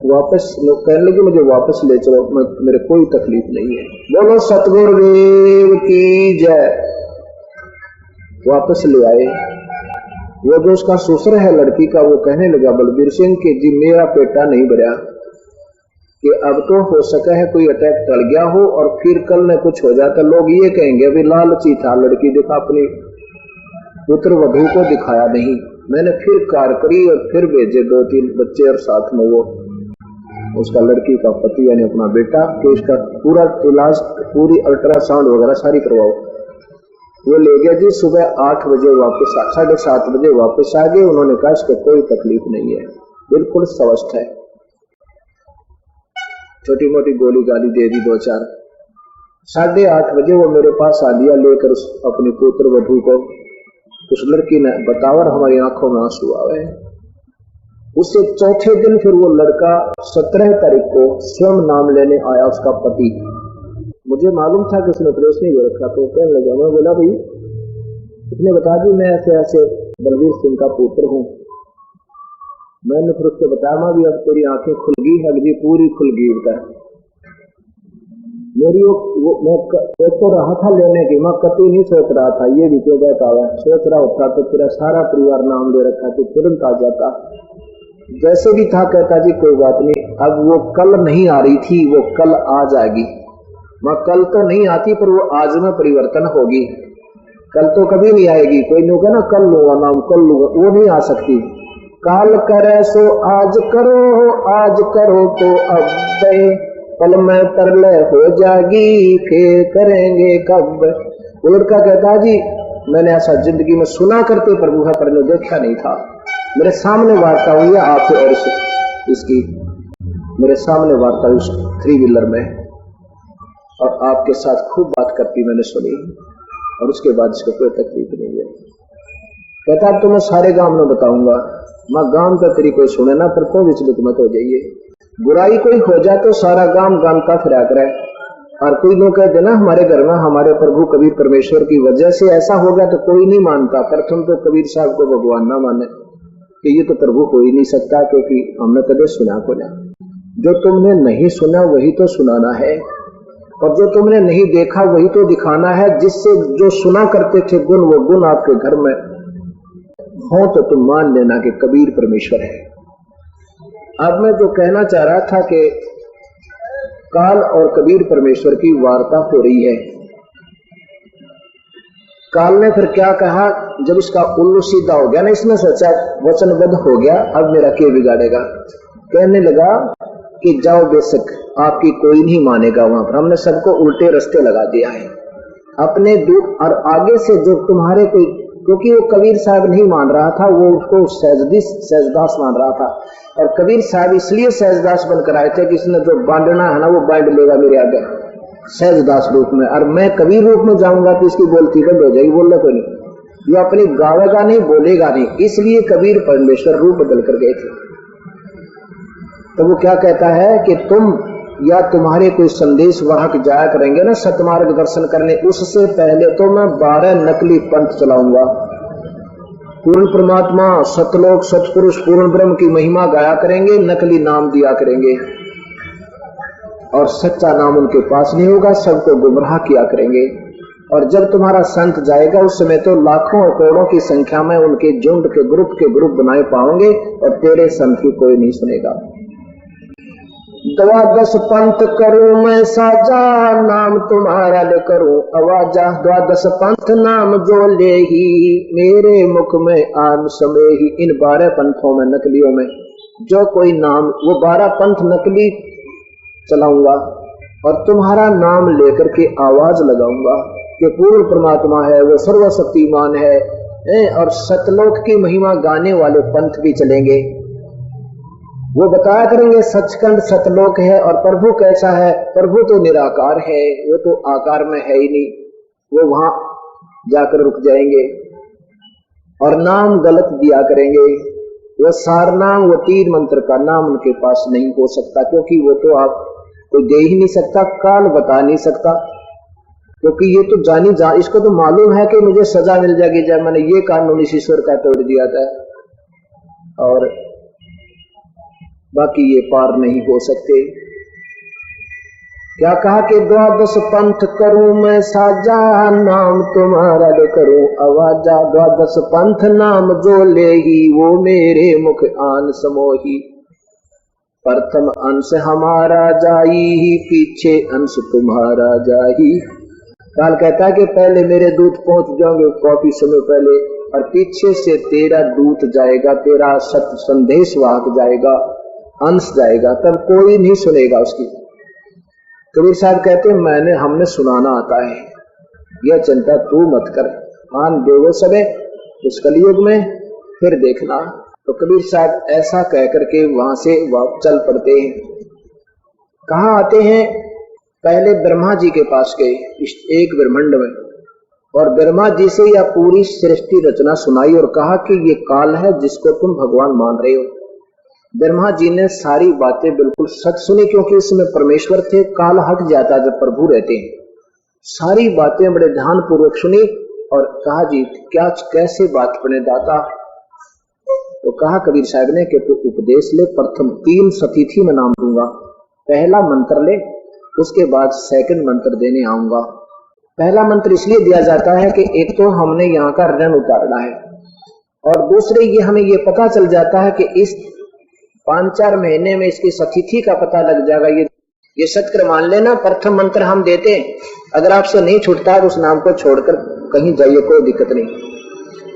Speaker 2: वापस कहने लगी मुझे वापस ले चलो, मेरे कोई तकलीफ नहीं है। बोलो सतगुरुदेव की जय। वापस ले आए। वो जो उसका ससुर है लड़की का, वो कहने लगा बलबीर सिंह के जी मेरा पेटा नहीं भरा, कि अब तो हो सका है कोई अटैक टल गया हो और फिर कल में कुछ हो जाता, लोग ये कहेंगे अभी लालची था, लड़की दिखा, अपनी पुत्र वधू को दिखाया नहीं। मैंने फिर कार करी और फिर भेजे 2-3 बच्चे और साथ में वो उसका लड़की का पति यानी अपना बेटा, कि इसका पूरा इलाज, पूरी अल्ट्रासाउंड वगैरह सारी करवाओ। वो ले गया जी, सुबह 8 बजे वापस, 7:30 बजे वापस आ गए। उन्होंने कहा इसको कोई तकलीफ नहीं है, बिल्कुल स्वस्थ है। छोटी मोटी गोली गाली दे दी 2-4। 8:30 बजे वो मेरे पास आ लिया लेकर अपनी पुत्र वधू को। उस लड़की ने बतावर हमारी आंखों में आंसू आवे। उससे चौथे दिन फिर वो लड़का 17 तारीख को स्वयं नाम लेने आया, उसका पति। मुझे मालूम था कि उसने प्रवेश नहीं हो रखा, तो कहने लगा, मैं बोला भाई उसने बता दी मैं ऐसे ऐसे बलवीर सिंह का पुत्र हूँ। मैंने फिर उसको बताया, मैं भी अब तेरी आंखें खुल गई है, अभी पूरी खुल गई है। मेरी मैं तो रहा था लेने की, मैं कभी नहीं सोच रहा था ये भी क्यों कहता हुआ, सोच रहा होता तो तेरा सारा परिवार नाम ले रखा तो तुरंत आ जाता। जैसे भी था कहता जी कोई बात नहीं, अब वो कल नहीं आ रही थी, वो कल आ जाएगी। मैं कल तो नहीं आती पर वो आज में परिवर्तन होगी, कल तो कभी नहीं आएगी। कोई नहीं होगा ना कल लूंगा नाम कल लूंगा, वो नहीं आ सकती। काल करे सो आज करो तो अब पल में तरले हो जाएगी, फिर करेंगे कब। वो लड़का कहता जी मैंने ऐसा जिंदगी में सुना करते प्रभु है पर देखा नहीं था। मेरे सामने वार्ता हुई है आपसे और इसकी मेरे सामने वार्ता हुई 3 व्हीलर में, और आपके साथ खूब बात करती मैंने सुनी, और उसके बाद इसको कोई तकलीफ नहीं है। कहता तो मैं सारे गांव में बताऊंगा, मैं गांव का तेरी कोई सुने ना पर तो विचलित मत हो जाइए। बुराई कोई हो जाए तो सारा गांव गानता फिरा करे, और कोई लोग कहते ना हमारे घर में हमारे प्रभु कबीर परमेश्वर की वजह से ऐसा हो गया, तो कोई नहीं मानता। प्रथम तो कबीर साहब को भगवान ना माने कि ये तो प्रभु हो ही नहीं सकता, क्योंकि हमने कभी सुना को ना। जो तुमने नहीं सुना वही तो सुनाना है, और जो तुमने नहीं देखा वही तो दिखाना है। जिससे जो सुना करते थे गुण, वो गुण आपके घर में हो तो तुम मान लेना कि कबीर परमेश्वर है। अब मैं जो कहना चाह रहा था कि काल और कबीर परमेश्वर की वार्ता हो रही है। काल ने फिर क्या कहा, जब इसका उल्लू सीधा हो गया ना, इसने सोचा वचनबद्ध हो गया, अब मेरा क्या बिगाड़ेगा। कहने लगा कि जाओ बेशक आपकी कोई नहीं मानेगा, वहां पर हमने सबको उल्टे रास्ते लगा दिया है। अपने दुख और आगे से जो तुम्हारे कोई, क्योंकि वो कबीर साहब नहीं मान रहा था, वो उसको सहजदास मान रहा था। और कबीर साहब इसलिए सहजदास बनकर आए थे कि इसने जो बांटना है ना वो बांट लेगा मेरे आगे सहजदास रूप में, और मैं कबीर रूप में जाऊंगा तो इसकी बोलती बंद हो जाएगी, बोलना कोई नहीं। जो अपनी गावेगा नहीं बोलेगा नहीं, इसलिए कबीर परमेश्वर रूप बदल कर गए थे। तो वो क्या कहता है कि तुम या तुम्हारे कोई संदेश वाहक जाया करेंगे ना सतमार्ग दर्शन करने, उससे पहले तो मैं 12 नकली पंथ चलाऊंगा। पूर्ण परमात्मा, सतलोक, सतपुरुष, पूर्ण ब्रह्म की महिमा गाया करेंगे, नकली नाम दिया करेंगे, और सच्चा नाम उनके पास नहीं होगा, सबको गुमराह किया करेंगे। और जब तुम्हारा संत जाएगा उस समय तो लाखों और करोड़ों की संख्या में उनके झुंड के ग्रुप बनाए पाओगे, और तेरे संत की कोई नहीं सुनेगा। 12 पंथ करूं मैं साजा, नाम तुम्हारा ले करूं आवाजा। 12 पंथ नाम जो ले ही, मेरे मुख में आन समय ही। इन 12 पंथों में नकलियों में जो कोई नाम, वो 12 पंथ नकली चलाऊंगा, और तुम्हारा नाम लेकर के आवाज लगाऊंगा कि पूर्ण परमात्मा है, वो सर्वशक्तिमान है, और सतलोक की महिमा गाने वाले पंथ भी चलेंगे। वो बताया करेंगे सचखंड सतलोक है, और प्रभु कैसा है। प्रभु तो निराकार है, वो तो आकार में है ही नहीं, वो वहां जाकर रुक जाएंगे। और नाम गलत दिया करेंगे, वो सार नाम, वो 3 मंत्र का नाम उनके पास नहीं हो सकता, क्योंकि वो तो आप कोई दे ही नहीं सकता, काल बता नहीं सकता, क्योंकि ये तो इसको तो मालूम है कि मुझे सजा मिल जाएगी जब मैंने ये कानून इस ईश्वर का तोड़ दिया था, और बाकी ये पार नहीं हो सकते। क्या कहा कि 12 पंथ करूं मैं साजा, नाम तुम्हारा ले करूं आवाजा। 12 पंथ नाम जो ले ही, वो मेरे मुख आन समोही। प्रथम अंश हमारा जाई ही, पीछे अंश तुम्हारा जाही। काल कहता है कि पहले मेरे दूत पहुंच जाओगे काफी समय पहले, और पीछे से तेरा दूत जाएगा, तेरा सत्य संदेश वाहक जाएगा, अंश जाएगा, तब कोई नहीं सुनेगा उसकी। कबीर साहब कहते हैं हमने सुनाना आता है, यह चिंता तू मत कर, आन देवो सबे उस कलयुग में फिर देखना। तो कबीर साहब ऐसा कह करके वहां से चल पड़ते हैं। कहाँ आते हैं, पहले ब्रह्मा जी के पास गए एक ब्रह्मांड में, और ब्रह्मा जी से यह पूरी सृष्टि रचना सुनाई और कहा कि ये काल है जिसको तुम भगवान मान रहे हो, ब्रह्मा जी ने सारी बातें बिल्कुल सच सुनी, क्योंकि इसमें परमेश्वर थे, काल हट जाता जब प्रभु रहते हैं। सारी बातें बड़े ध्यान पूर्वक सुनी और कहा जी क्या कैसे बात बने दाता। तो कहा कबीर साहब ने कि तू उपदेश ले, प्रथम 3 सतिथि में नाम दूंगा, पहला मंत्र ले, उसके बाद सेकंड मंत्र देने आऊंगा। पहला मंत्र इसलिए दिया जाता है कि एक तो हमने यहाँ का ऋण उतारना है, और दूसरे ये हमें ये पता चल जाता है कि इस 5-4 महीने में इसकी सतिथि का पता लग जाएगा। ये सत्कर मान लेना, प्रथम मंत्र हम देते हैं, अगर आपसे नहीं छूटता है तो उस नाम को छोड़कर कहीं जाइए, कोई दिक्कत नहीं।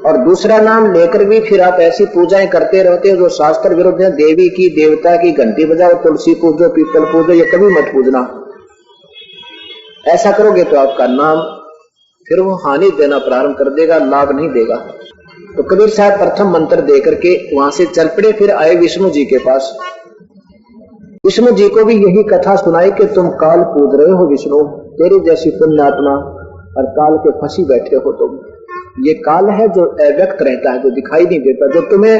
Speaker 2: और दूसरा नाम लेकर भी फिर आप ऐसी पूजाएं करते रहते हो जो शास्त्र विरुद्ध है। देवी की, देवता की घंटी बजाओ, तुलसी पूजो, पीपल पूजो, ये कभी मत पूजना। ऐसा करोगे तो आपका नाम फिर वो हानि देना प्रारंभ कर देगा, लाभ नहीं देगा। तो कबीर साहब प्रथम मंत्र दे करके वहां से चल पड़े, फिर आए विष्णु जी के पास। विष्णु जी को भी यही कथा सुनाई कि तुम काल पूज रहे हो विष्णु, तेरी जैसी पुण्यात्मा, और काल के फंसी बैठे हो तुम। ये काल है जो अव्यक्त रहता है, जो दिखाई नहीं देता, जो तुम्हें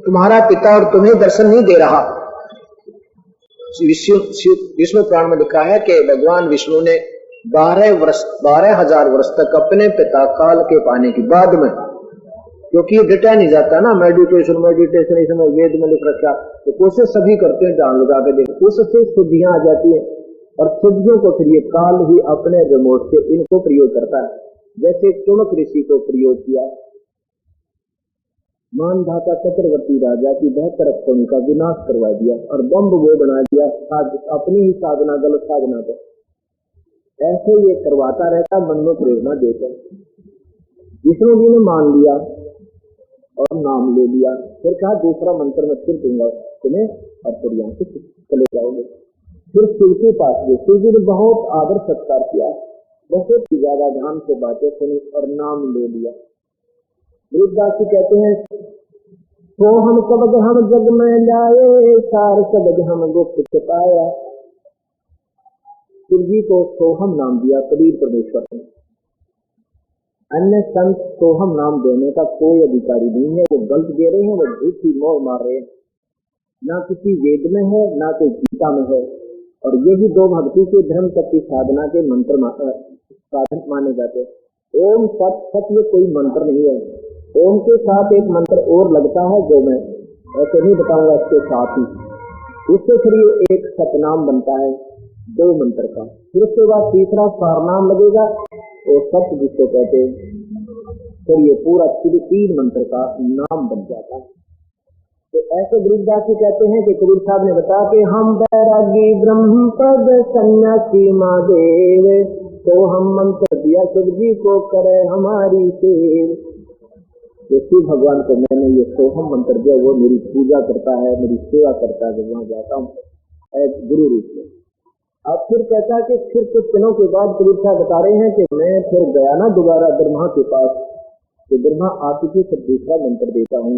Speaker 2: तुम्हारा पिता और तुम्हें दर्शन नहीं दे रहा। विष्णु पुराण में लिखा है कि भगवान विष्णु ने 12,000 वर्ष तक अपने पिता काल के पाने के बाद में, क्योंकि ये डटा नहीं जाता ना, मेडिटेशन इसमें वेद में लिख रखा, तो कोशिश सभी करते हैं जान लगा के देख, उससे सिद्धियां आ जाती है, और सिद्धियों को फिर ये काल ही अपने रिमोट से इनको प्रयोग करता है। जैसे चुनक ऋषि को प्रयोग किया, मानधाता चक्रवर्ती राजा की 72 अक्षों का विनाश करवा दिया और बम्ब वो बना दिया, अपनी ही साधना गलत साधना पे। ऐसे ये करवाता रहता, मन में प्रेरणा देकर। विष्णु जी ने मान लिया और नाम ले लिया, फिर कहा दूसरा मंत्र में फिर दूंगा तुम्हें, और फिर यहाँ से चले जाओगे। फिर शिव के पास गए, शिव जी ने बहुत आदर सत्कार किया, बहुत ही ज्यादा ध्यान से बातें सुनी और नाम ले लिया। वृद्धदास जी कहते हैं, तो हम सबद हम जग में लाए, सार सबद हम गुप्त छिपाया। शिव जी को सोहम नाम दिया कबीर परमेश्वर ने। अन्य संत सोहम नाम देने का कोई अधिकारी नहीं है, वो गलत दे रहे हैं, वो झूठी मोह मार रहे हैं। ना किसी वेद में है, ना कोई गीता में है, और ये भी 2 भक्ति के धर्म तक की साधना के मंत्र साधन माने जाते हैं। ओम सत सत ये कोई मंत्र नहीं है, ओम के साथ एक मंत्र और लगता है जो मैं ऐसे नहीं बताऊंगा, इसके साथ ही उससे फिर ये एक सतनाम बनता है 2 मंत्र का। फिर उसके बाद तीसरा सारनाम लगेगा और सत्य जिसको कहते हैं, फिर ये पूरा 3 मंत्र का नाम बन जाता है। तो ऐसे वृद्धदास जी कहते हैं कि कबीर साहब ने बताया कि हम बैरागी ब्रह्म पद सन्यासी महादेव, तो हम मंत्र दिया शिव जी को करे हमारी सेव। तो शिव भगवान को मैंने ये सोहम मंत्र दिया, वो मेरी पूजा करता है, मेरी सेवा करता है, जब वहां जाता हूँ गुरु रूप में। अब फिर कहता है कि फिर कुछ दिनों के बाद कबीर साहब बता रहे हैं कि मैं फिर गया ना दोबारा ब्रह्मा के पास, तो ब्रह्मा आपकी फिर दूसरा मंत्र देता हूँ।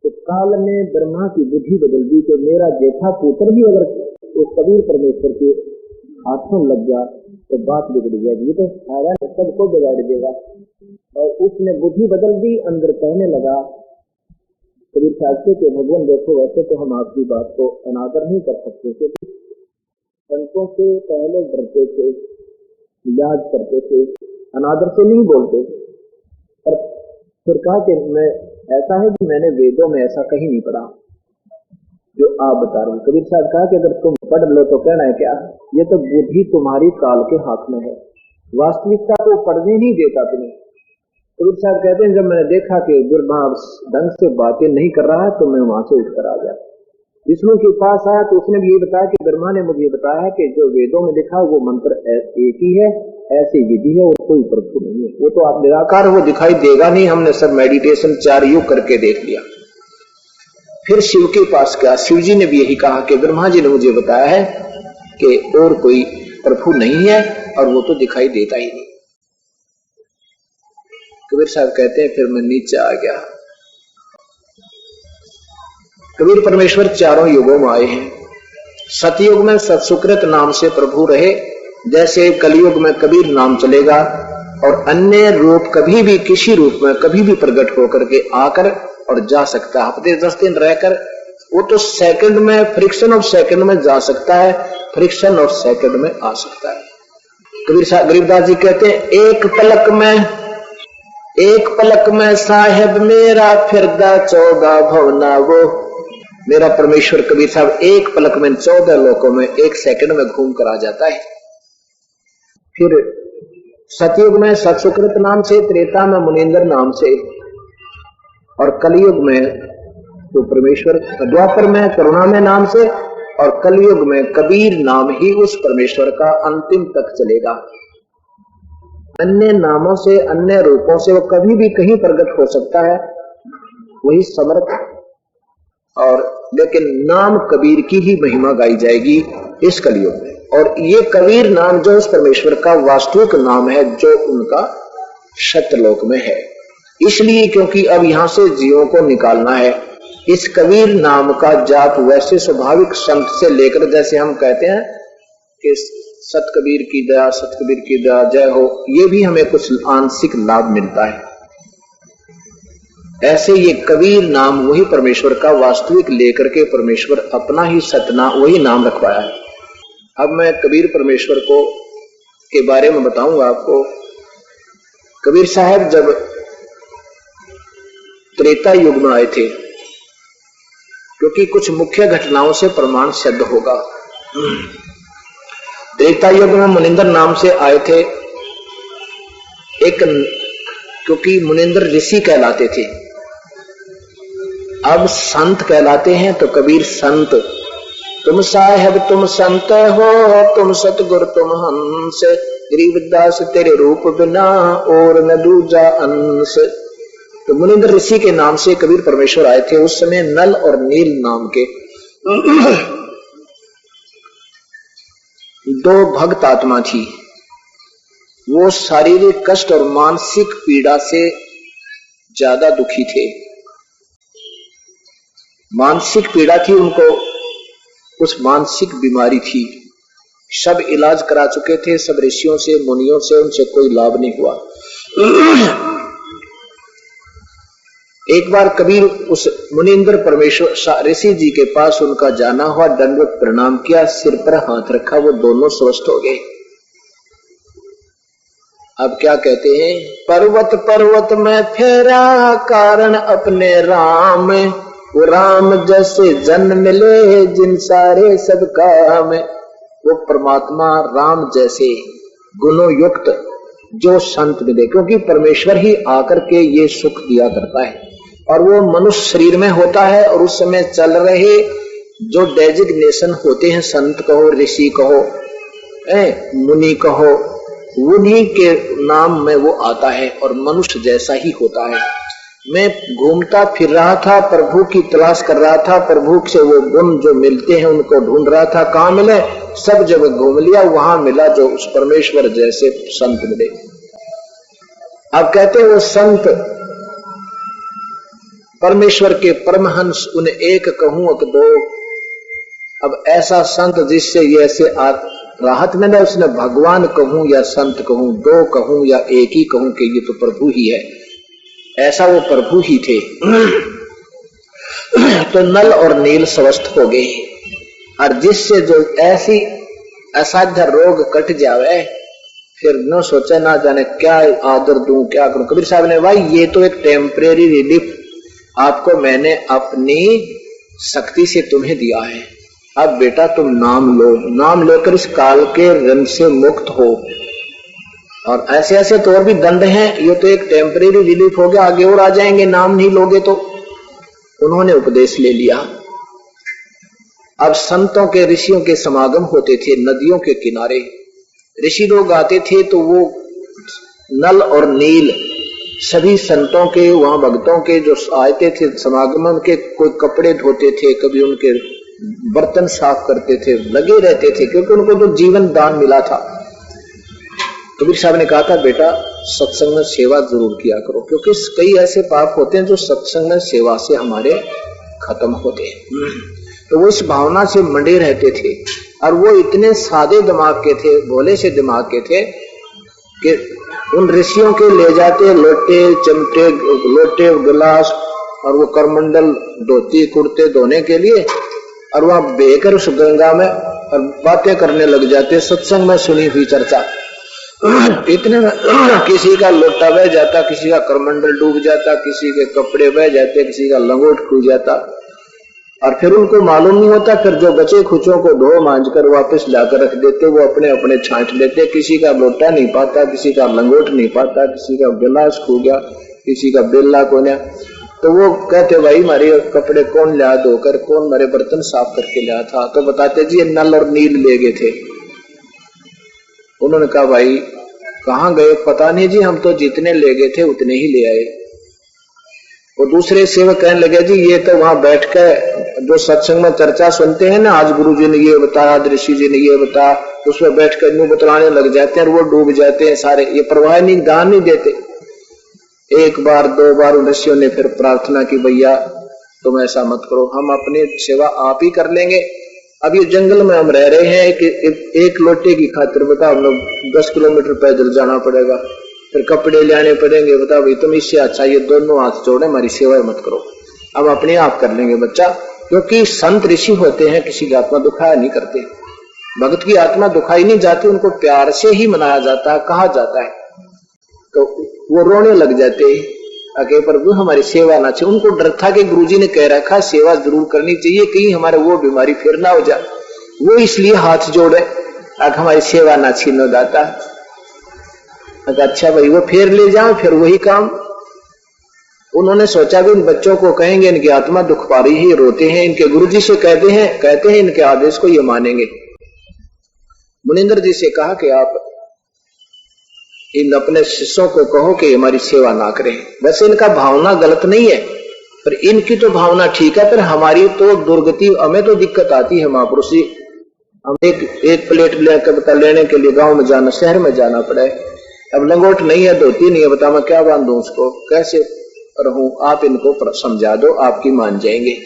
Speaker 2: तो काल में ब्रह्मा की बुद्धि बदल दी कि मेरा जेठा पुत्र भी अगर उस कबीर परमेश्वर के हाथों लग गया तो बात बिगड़ जाएगी, ये तो सारा सबको बिगाड़ देगा। और उसने बुद्धि बदल दी, अंदर कहने लगा कबीर साहब से कि भगवान देखो, वैसे तो हम आपकी बात को अनादर नहीं कर सकते, क्योंकि संतों से पहले डरते थे, याद करते थे, अनादर से नहीं बोलते। पर फिर कहा कि मैं ऐसा है कि मैंने वेदों में ऐसा कहीं नहीं पढ़ा जो आप बता रहे हैं। कबीर साहब कहा कि अगर तुम पढ़ लो तो कहना है क्या, ये तो बुद्धि तुम्हारी काल के हाथ में है, वास्तविकता को पढ़ने नहीं देता तुम्हें। कबीर साहब कहते हैं जब मैंने देखा कि ब्रह्मा ढंग से बातें नहीं कर रहा है तो मैं वहां से उठकर आ गया। विष्णु के पास आया तो उसने भी ये बताया कि ब्रह्मा ने मुझे बताया कि जो वेदों में लिखा वो मंत्र एक ही है, ऐसी विधि है और कोई प्रभु नहीं है, वो तो आप निराकार, वो दिखाई देगा नहीं। हमने सब मेडिटेशन 4 युग करके देख लिया। फिर शिव के पास गया, शिव जी ने भी यही कहा कि ब्रह्मा जी ने मुझे बताया है कि और कोई प्रभु नहीं है और वो तो दिखाई देता ही नहीं। कबीर साहब कहते हैं फिर मैं नीचे आ गया। कबीर परमेश्वर 4 युगों में आए हैं। सतयुग में सत्सुकृत नाम से प्रभु रहे, जैसे कलयुग में कबीर नाम चलेगा, और अन्य रूप कभी भी किसी रूप में कभी भी प्रकट होकर के आकर और जा सकता है। हफ्ते 10 दिन रहकर वो तो सेकंड में, फ्रिक्शन ऑफ सेकंड में जा सकता है, फ्रिक्शन ऑफ सेकंड में आ सकता है। गरीबदास जी कहते हैं एक पलक में साहेब मेरा फिरदा 14 भवना वो। मेरा परमेश्वर कबीर साहब एक पलक में 14 लोकों में एक सेकंड में घूम कर आ जाता है। फिर सतयुग में सतसुकृत नाम से, त्रेता में मुनींद्र नाम से, और कलयुग में तो परमेश्वर, द्वापर में करुणा में नाम से, और कलयुग में कबीर नाम ही उस परमेश्वर का अंतिम तक चलेगा। अन्य नामों से, अन्य रूपों से वो कभी भी कहीं प्रकट हो सकता है, वही समर्थ। और लेकिन नाम कबीर की ही महिमा गाई जाएगी इस कलयुग में। और ये कबीर नाम जो उस परमेश्वर का वास्तविक नाम है, जो उनका सत्यलोक में है। इसलिए क्योंकि अब यहां से जीवों को निकालना है, इस कबीर नाम का जाप वैसे स्वाभाविक संत से लेकर, जैसे हम कहते हैं कि सत कबीर की दया, सत कबीर की दया जय हो, ये भी हमें कुछ आंशिक लाभ मिलता है। ऐसे ये कबीर नाम वही परमेश्वर का वास्तविक लेकर के परमेश्वर अपना ही सतनाम, वही नाम रखवाया है। अब मैं कबीर परमेश्वर को के बारे में बताऊंगा आपको। कबीर साहब जब त्रेता युग में आए थे, क्योंकि कुछ मुख्य घटनाओं से प्रमाण सिद्ध होगा। त्रेता युग में मुनींद्र नाम से आए थे। एक, क्योंकि मुनींद्र ऋषि कहलाते थे, अब संत कहलाते हैं, तो कबीर संत। तुम साहेब तुम संत हो, तुम सतगुर तुम हंस, गरीबदास तेरे रूप बिना और न दूजा अंश। तो मुनींद्र ऋषि के नाम से कबीर परमेश्वर आए थे। उस समय नल और नील नाम के दो भक्त आत्मा थी। वो शारीरिक कष्ट और मानसिक पीड़ा से ज्यादा दुखी थे। मानसिक पीड़ा थी उनको, कुछ मानसिक बीमारी थी। सब इलाज करा चुके थे, सब ऋषियों से, मुनियों से, उनसे कोई लाभ नहीं हुआ। एक बार कबीर उस मुनींद्र परमेश्वर ऋषि जी के पास उनका जाना हुआ, दंडवत प्रणाम किया, सिर पर हाथ रखा, वो दोनों स्वस्थ हो गए। अब क्या कहते हैं, पर्वत पर्वत में फेरा कारण अपने राम, वो राम जैसे जन मिले जिन सारे सब काम। वो परमात्मा राम जैसे गुणों युक्त जो संत मिले, क्योंकि परमेश्वर ही आकर के ये सुख दिया करता है। और वो मनुष्य शरीर में होता है, और उस समय चल रहे जो डेजिग्नेशन होते हैं, संत कहो, ऋषि कहो, मुनि कहो, उन्हीं के नाम में वो आता है और मनुष्य जैसा ही होता है। मैं घूमता फिर रहा था, प्रभु की तलाश कर रहा था, प्रभु से वो गुण जो मिलते हैं उनको ढूंढ रहा था। कहाँ मिले? सब जगह घूम लिया, वहां मिला जो उस परमेश्वर जैसे संत मिले। अब कहते हैं वो संत परमेश्वर के परमहंस, उन्हें एक कहूं अक दो। अब ऐसा संत जिससे ये ऐसे राहत मिले, उसने भगवान कहूं या संत कहूं, दो कहूं या एक ही कहूं कि ये तो प्रभु ही है, ऐसा वो प्रभु ही थे। तो नल और नील स्वस्थ हो गए। और जिससे जो ऐसी असाध्य रोग कट जावे, फिर न सोचे ना जाने क्या आदर दूं, क्या करूं। कबीर साहब ने, भाई ये तो एक टेम्परेरी रिलीफ आपको मैंने अपनी शक्ति से तुम्हें दिया है। अब बेटा तुम नाम लो, नाम लेकर इस काल के रंग से मुक्त हो। और ऐसे ऐसे तो और भी दंड हैं, ये तो एक टेम्परेरी रिलीफ हो गया, आगे और आ जाएंगे नाम नहीं लोगे तो। उन्होंने उपदेश ले लिया। अब संतों के, ऋषियों के समागम होते थे नदियों के किनारे। ऋषि लोग आते थे तो वो नल और नील सभी संतों के, वहां भक्तों के जो आते थे समागम के, कोई कपड़े धोते थे, कभी उनके बर्तन साफ करते थे, लगे रहते थे, क्योंकि उनको तो जीवन दान मिला था। कबीर साहब ने कहा था, बेटा सत्संग में सेवा जरूर किया करो, क्योंकि कई ऐसे पाप होते हैं जो सत्संग में सेवा से हमारे खत्म होते हैं। तो वो इस भावना से मंडे रहते थे। और वो इतने सादे दिमाग के थे, भोले से दिमाग के थे कि उन ऋषियों के ले जाते लोटे, चमटे, लोटे, गिलास और वो करमंडल धोती कुर्ते धोने के लिए, और वहां बेकर उस गंगा में और बातें करने लग जाते। सत्संग में सुनी हुई चर्चा इतने में किसी का लोटा बह जाता, किसी का करमंडल डूब जाता, किसी के कपड़े बह जाते, किसी का लंगोट खो जाता, और फिर उनको मालूम नहीं होता। फिर जो बचे खुचों को धो मांझ कर वापस लाकर रख देते, वो अपने अपने छांट लेते। किसी का लोटा नहीं पाता, किसी का लंगोट नहीं पाता, किसी का गिलास खो गया, किसी का बेला कोना। तो वो कहते भाई हमारे कपड़े कौन लिया धोकर, कौन हमारे बर्तन साफ करके लिया था? तो बताते जी नल और नील ले गए थे। उन्होंने कहा भाई कहाँ गए? पता नहीं जी, हम तो जितने ले गए थे उतने ही ले आए। वो दूसरे सेवक कहने लगे जी ये तो वहां बैठ कर जो सत्संग में चर्चा सुनते हैं ना, आज गुरु जी ने ये बताया, ऋषि जी ने ये बताया, उसमें बैठ कर यूं बतलाने लग जाते हैं और वो डूब जाते हैं सारे। ये परवाह नहीं, ध्यान नहीं देते। एक बार दो बार ऋषियों ने फिर प्रार्थना की भैया तुम ऐसा मत करो, हम अपनी सेवा आप ही कर लेंगे। अब ये जंगल में हम रह रहे हैं, एक लोटे की खातिर बताओ हम लोग 10 किलोमीटर पैदल जाना पड़ेगा, फिर कपड़े लाने पड़ेंगे। बताओ भाई तुम इससे अच्छा ये दोनों हाथ जोड़े हमारी सेवा मत करो, हम अपने आप कर लेंगे बच्चा। क्योंकि संत ऋषि होते हैं किसी की आत्मा दुखाया नहीं करते, भगत की आत्मा दुखाई नहीं जाती, उनको प्यार से ही मनाया जाता है, कहा जाता है। तो वो रोने लग जाते अके प्रभु हमारी सेवा ना चाहिए। उनको डर था कि गुरुजी ने कह रखा सेवा जरूर करनी चाहिए, कहीं हमारे वो बीमारी फिर ना हो जाए, वो इसलिए हाथ जोड़े अगर हमारी सेवा ना छीनो दाता। अगर अच्छा भाई वो फिर ले जाओ, फिर वही काम। उन्होंने सोचा कि इन बच्चों को कहेंगे इनकी आत्मा दुख पा रही है, रोते हैं, इनके गुरुजी से कहते हैं इनके आदेश को ये मानेंगे। मुनिंदर जी से कहा कि आप इन अपने शिष्यों को कहो कि हमारी सेवा ना करें। वैसे इनका भावना गलत नहीं है, पर इनकी तो भावना ठीक है, पर हमारी तो दुर्गति, हमें तो दिक्कत आती है महापुरुष जी। हम एक प्लेट लेने के लिए गांव में जाना, शहर में जाना पड़े। अब लंगोट नहीं है, धोती नहीं है, बता मैं क्या बांधूं उसको, कैसे रहूं? आप इनको समझा दो, आपकी मान जाएंगे।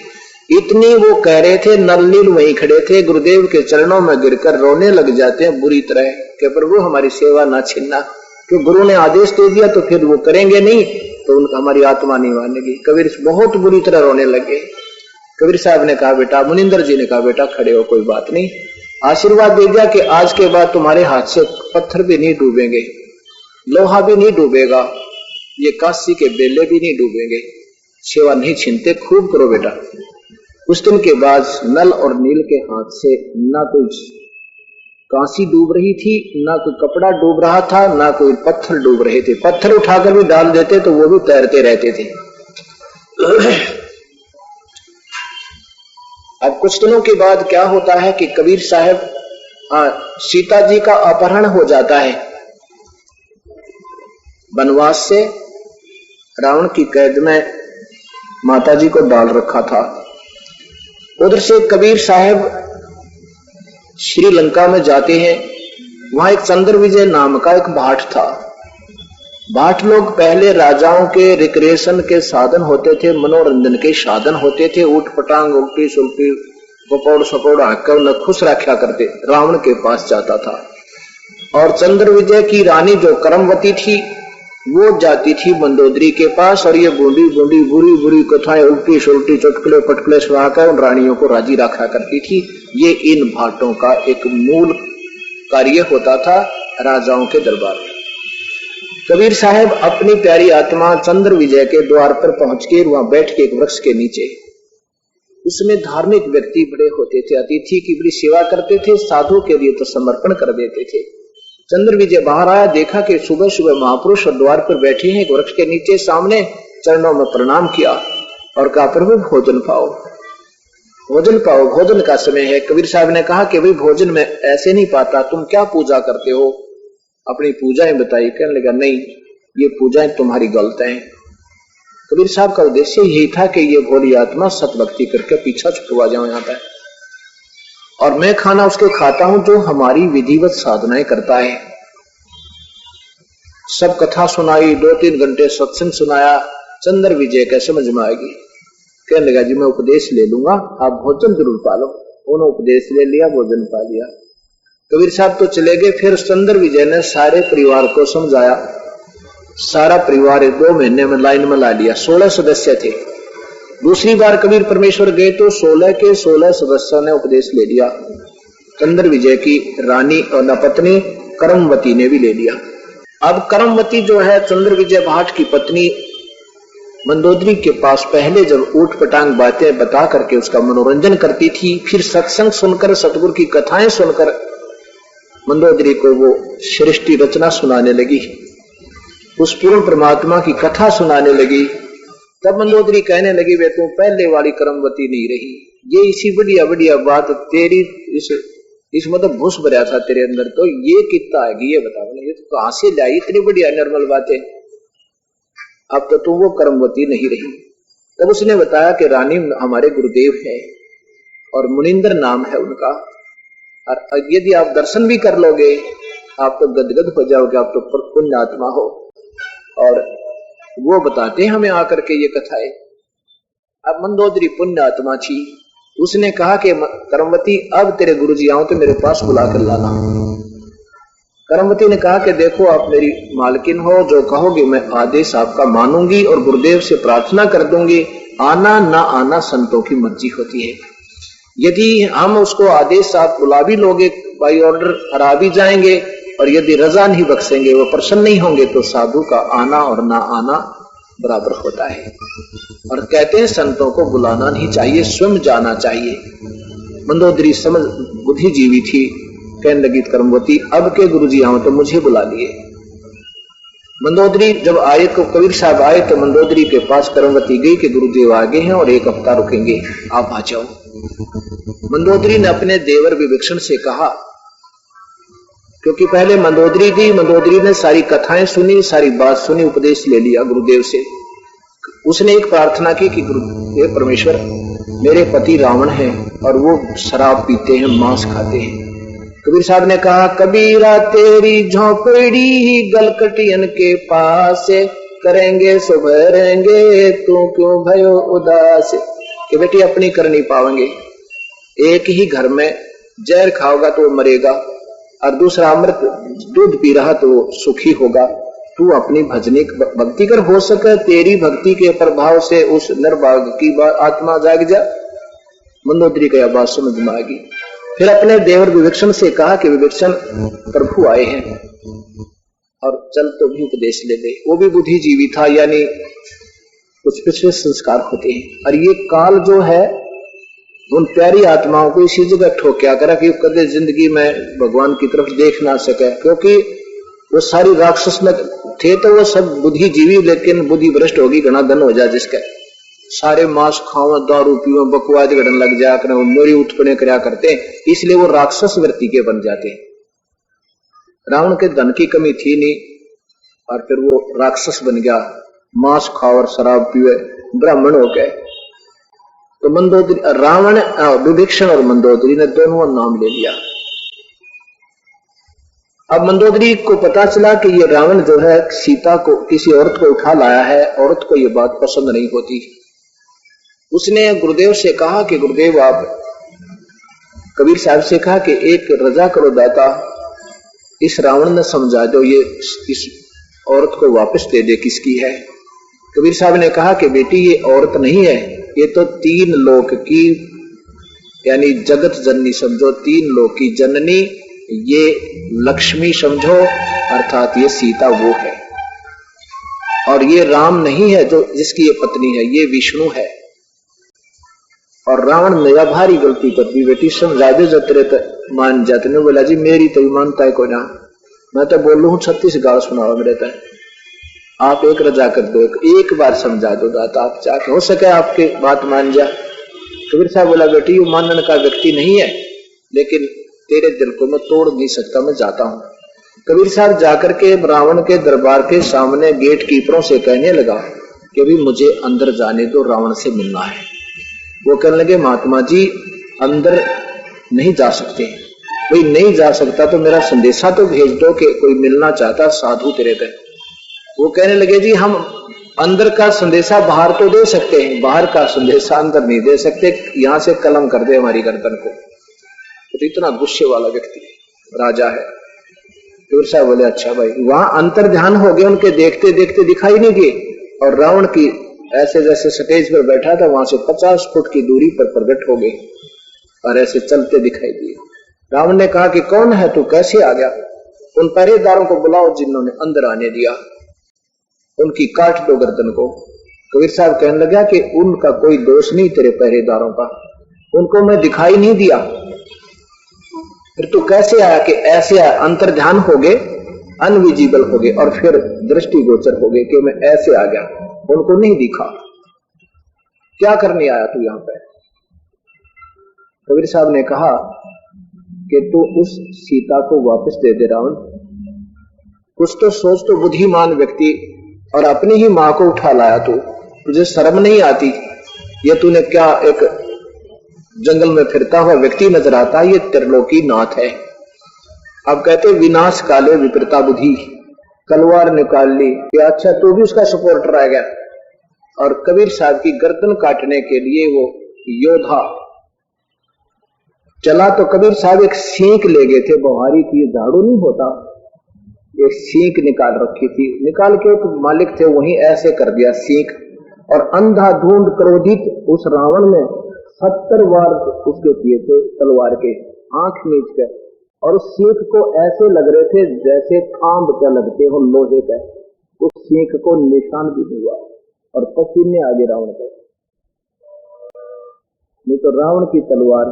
Speaker 2: इतनी वो कह रहे थे, नलनील वहीं खड़े थे, गुरुदेव के चरणों में गिरकर रोने लग जाते हैं बुरी तरह कि प्रभु हमारी सेवा ना छीनना। क्यों गुरु ने आदेश दे दिया तो फिर वो करेंगे नहीं, तो उनका हमारी आत्मा नहीं मानेगी। कबीर बहुत बुरी तरह रोने लगे। कबीर साहब ने कहा बेटा, मुनिंदर जी ने कहा बेटा खड़े हो, कोई बात नहीं, आशीर्वाद दे दिया कि आज के बाद तुम्हारे हाथ से पत्थर भी नहीं डूबेंगे, लोहा भी नहीं डूबेगा, ये काशी के बेले भी नहीं डूबेंगे, सेवा नहीं छीनते, खूब करो बेटा। उस दिन के बाद नल और नील के हाथ से ना कोई कांसी डूब रही थी, ना कोई कपड़ा डूब रहा था, ना कोई पत्थर डूब रहे थे। पत्थर उठाकर भी डाल देते तो वो भी तैरते रहते थे। अब कुछ दिनों के बाद क्या होता है कि कबीर साहब सीता जी का अपहरण हो जाता है। वनवास से रावण की कैद में माता जी को डाल रखा था। उधर से कबीर साहब श्रीलंका में जाते हैं। वहां एक चंद्र विजय नाम का एक भाट था। भाट लोग पहले राजाओं के रिक्रिएशन के साधन होते थे, मनोरंजन के साधन होते थे। ऊट पटांग उल्टी सुल्टी पपौड़ सपौड़ आकर उन्हें खुश रखा करते। रावण के पास जाता था। और चंद्र विजय की रानी जो करमवती थी वो जाती थी मंदोदरी के पास, और ये बूंदी बूंदी बुरी बुरी कथाएं उल्टी सुल्टी चुटकुले पटकुले सुनाकर उन रानियों को राजी रखा करती थी। ये इन भाटों का एक मूल कार्य होता था राजाओं के दरबार में। कबीर साहब अपनी प्यारी आत्मा चंद्र विजय के द्वार पर पहुंच के वहां बैठ के एक वृक्ष के नीचे, उसमें धार्मिक व्यक्ति बड़े होते थे, अतिथि की बड़ी सेवा करते थे, साधु के लिए तो समर्पण कर देते थे। चंद्र विजय बाहर आया, देखा कि सुबह सुबह महापुरुष द्वार पर बैठे हैं वृक्ष के नीचे, सामने चरणों में प्रणाम किया और कहा प्रभु भोजन पाओ, भोजन पाओ, भोजन का समय है। कबीर साहब ने कहा कि भाई भोजन में ऐसे नहीं पाता, तुम क्या पूजा करते हो, अपनी पूजाएं बताई। कहने लगा नहीं, ये पूजाएं तुम्हारी गलत हैं। कबीर साहब का उद्देश्य यही था कि ये भोली आत्मा सतभक्ति करके पीछा छुटवा जाओ यहाँ पर, और मैं खाना उसको खाता हूं जो हमारी विधिवत साधनाएं करता है। सब कथा सुनाई, 2-3 घंटे सत्संग सुनाया। चंद्र विजय का समझ में आएगी। कहने लगा जी मैं उपदेश ले लूंगा, आप भोजन जरूर पालो। उन्होंने उपदेश ले लिया, भोजन पा लिया। कबीर साहब तो चले गए। फिर चंद्र विजय ने सारे परिवार को समझाया। सारा परिवार 2 महीने में लाइन में ला लिया। 16 सदस्य थे। दूसरी बार कबीर परमेश्वर गए तो 16 के 16 सदस्यों ने उपदेश ले लिया। चंद्र विजय की रानी और न पत्नी करमवती ने भी ले लिया। अब करमवती जो है चंद्र विजय भाट की पत्नी मंदोदरी के पास पहले जब ऊट पटांग बातें बता करके उसका मनोरंजन करती थी, फिर सत्संग सुनकर सतगुरु की कथाएं सुनकर मंदोदरी को वो सृष्टि रचना सुनाने लगी, उस पूर्ण परमात्मा की कथा सुनाने लगी। तब मंदोदरी कहने लगी, वे तुम पहले वाली करमवती नहीं रही, ये इसी बढ़िया बढ़िया बात तेरी इस मतलब घुस भरा था तेरे अंदर, तो ये कितना आएगी ये बताओ ना, ये तो कहां से लाई इतनी बढ़िया निर्मल बातें, अब तो तुम वो करमवती नहीं रही। तब उसने बताया कि रानी हमारे गुरुदेव है और मुनिंदर नाम है उनका, और यदि आप दर्शन भी कर लोगे आप तो गदगद हो जाओगे, आप तो पुण्य आत्मा हो। और वो बताते हैं हमें आकर के ये कथाएं। अब मंदोदरी पुण्य आत्मा थी, उसने कहा कि करमवती अब तेरे गुरुजी आओ तो मेरे पास बुला कर लाना। करमवती ने कहा कि देखो आप मेरी मालकिन हो, जो कहोगे मैं आदेश आपका मानूंगी और गुरुदेव से प्रार्थना कर दूंगी, आना ना आना संतों की मर्जी होती है। यदि हम उसको आदेश आप बुला भी लोगे बाई ऑर्डर हरा भी जाएंगे, और यदि रजा नहीं बख्शेंगे, वो प्रसन्न नहीं होंगे, तो साधु का आना और ना आना बराबर होता है। और कहते हैं संतों को बुलाना नहीं चाहिए, स्वयं जाना चाहिए। मंदोदरी समझ बुद्धिजीवी थी, कहने लगी करमवती अब के गुरुजी आओ तो मुझे बुला लिए। मंदोदरी जब आए तो कबीर साहब आए तो मंदोदरी के पास करमवती गई कि गुरुदेव आगे हैं और 1 हफ्ता रुकेंगे, आप आ जाओ। मंदोदरी ने अपने देवर विभीषण से कहा, क्योंकि पहले मंदोदरी गई, मंदोदरी ने सारी कथाएं सुनी, सारी बात सुनी, उपदेश ले लिया गुरुदेव से। उसने एक प्रार्थना की कि गुरुदेव परमेश्वर मेरे पति रावण हैं और वो शराब पीते हैं, मांस खाते हैं। कबीर साहब ने कहा, कबीरा तेरी झोपड़ी गलकटियन के पास, करेंगे सुबह रहेंगे तू क्यों भयो उदास। कि बेटी अपनी कर नहीं पावेंगे, एक ही घर में जहर खाओगा तो मरेगा और दूसरा अमृत दूध पी रहा तो सुखी होगा। तू अपनी भजनी भक्ति कर, हो सके तेरी भक्ति के प्रभाव से उस निर्भाग की आत्मा जाग जा। मंदोदरी का बात समझ में आ गई। फिर अपने देवर विभीषण से कहा कि विभीषण प्रभु आए हैं और चल तो भी उपदेश ले ले। वो भी बुद्धिजीवी था, यानी कुछ पिछले संस्कार होते हैं। और ये काल जो है उन प्यारी आत्माओं को इसी जगह ठोक्या करा कि कदे जिंदगी में भगवान की तरफ देख ना सके, क्योंकि वो सारी राक्षस में थे तो वो सब बुद्धिजीवी, लेकिन बुद्धि भ्रष्ट होगी, घना धन हो जाए जिसका, सारे मांस खाओ, दारू पीओ, बकवाद गढ़न लग जाया कर, मोरी उत्पन्न करया करते, इसलिए वो राक्षस वृत्ति के बन जाते। रावण के धन की कमी थी नहीं और फिर वो राक्षस बन गया, मांस खाओ और शराब पीवे, ब्राह्मण हो गए। तो मंदोदरी रावण विभीषण और मंदोदरी ने दोनों नाम ले लिया। अब मंदोदरी को पता चला कि ये रावण जो है सीता को किसी औरत को उठा लाया है, औरत को ये बात पसंद नहीं होती। उसने गुरुदेव से कहा कि गुरुदेव आप कबीर साहब से कहा कि एक रजा करो दाता, इस रावण ने समझा दो, ये इस औरत को वापस दे दे, किसकी है। कबीर साहब ने कहा कि बेटी ये औरत नहीं है, ये तो 3 लोक की यानी जगत जननी समझो, 3 लोक की जननी, ये लक्ष्मी समझो, अर्थात ये सीता वो है। और ये राम नहीं है जो जिसकी ये पत्नी है, ये विष्णु है। और रावण ने भारी गलती कर दी, बेटी समझा दे जतरे मान जाते ने। बोला जी मेरी तो मानता है को ना, मैं तो बोलू हूं 36 गाल सुनावा मेरे तय, आप एक रजा कर दो, एक बार समझा दो दाता, आप चाहे हो सके आपके बात मान जा। कबीर साहब बोला बेटी ये मानने का व्यक्ति नहीं है, लेकिन तेरे दिल को मैं तोड़ नहीं सकता, मैं जाता हूं। कबीर साहब जाकर के रावण के दरबार के सामने गेट कीपरों से कहने लगा कि अभी मुझे अंदर जाने दो, रावण से मिलना है। वो कहने लगे महात्मा जी अंदर नहीं जा सकते। भाई नहीं जा सकता तो मेरा संदेशा तो भेज दो कि कोई मिलना चाहता साधु तेरे तक। वो कहने लगे जी हम अंदर का संदेशा बाहर तो दे सकते हैं, बाहर का संदेशा अंदर नहीं दे सकते, यहां से कलम कर दे हमारी गर्दन को। तो इतना गुस्से वाला व्यक्ति राजा है। कबीर साहब बोले अच्छा भाई। वहां अंतर ध्यान हो गए उनके, देखते देखते दिखाई नहीं दिए और रावण की ऐसे जैसे स्टेज पर बैठा था वहां से 50 फुट की दूरी पर प्रकट हो गए और ऐसे चलते दिखाई दिए। रावण ने कहा कि कौन है तू, कैसे आ गया? उन पहरेदारों को बुलाओ जिन्होंने अंदर आने दिया, उनकी काट दो गर्दन को। कबीर साहब कहने लगा कि उनका कोई दोष नहीं, तेरे पहरेदारों का, उनको मैं दिखाई नहीं दिया, फिर तू कैसे आया? कि ऐसे आया, अंतर ध्यान हो गए, अनविजिबल हो गए और फिर दृष्टिगोचर हो गए कि मैं ऐसे आ गया, उनको नहीं दिखा। क्या करने आया तू यहां पे? कबीर साहब ने कहा कि तू उस सीता को वापस दे दे रावण, कुछ तो सोच, तो बुद्धिमान व्यक्ति, और अपनी ही मां को उठा लाया तू, तुझे शर्म नहीं आती? ये तूने क्या, एक जंगल में फिरता हुआ व्यक्ति नजर आता है, ये त्रिलोकी नाथ है। अब कहते विनाश काले विपरीता बुद्धि, तलवार निकाल ली कि अच्छा तू भी उसका सपोर्टर आ गया। और कबीर साहब की गर्दन काटने के लिए वो योद्धा चला तो कबीर साहब एक सींक ले गए थे, बहारी की, झाड़ू नहीं होता, एक सींक निकाल रखी थी, निकाल के एक मालिक थे वहीं ऐसे कर दिया सींक, और अंधाधुंध क्रोधित उस रावण ने 70 वार उसके किए थे तलवार के, आंख नीच के, और उस सींक को ऐसे लग रहे थे जैसे खांब क्या लगते हो लोहे का, उस सींक को निशान भी नहीं हुआ और पसीने आगे रावण के। नहीं तो रावण की तलवार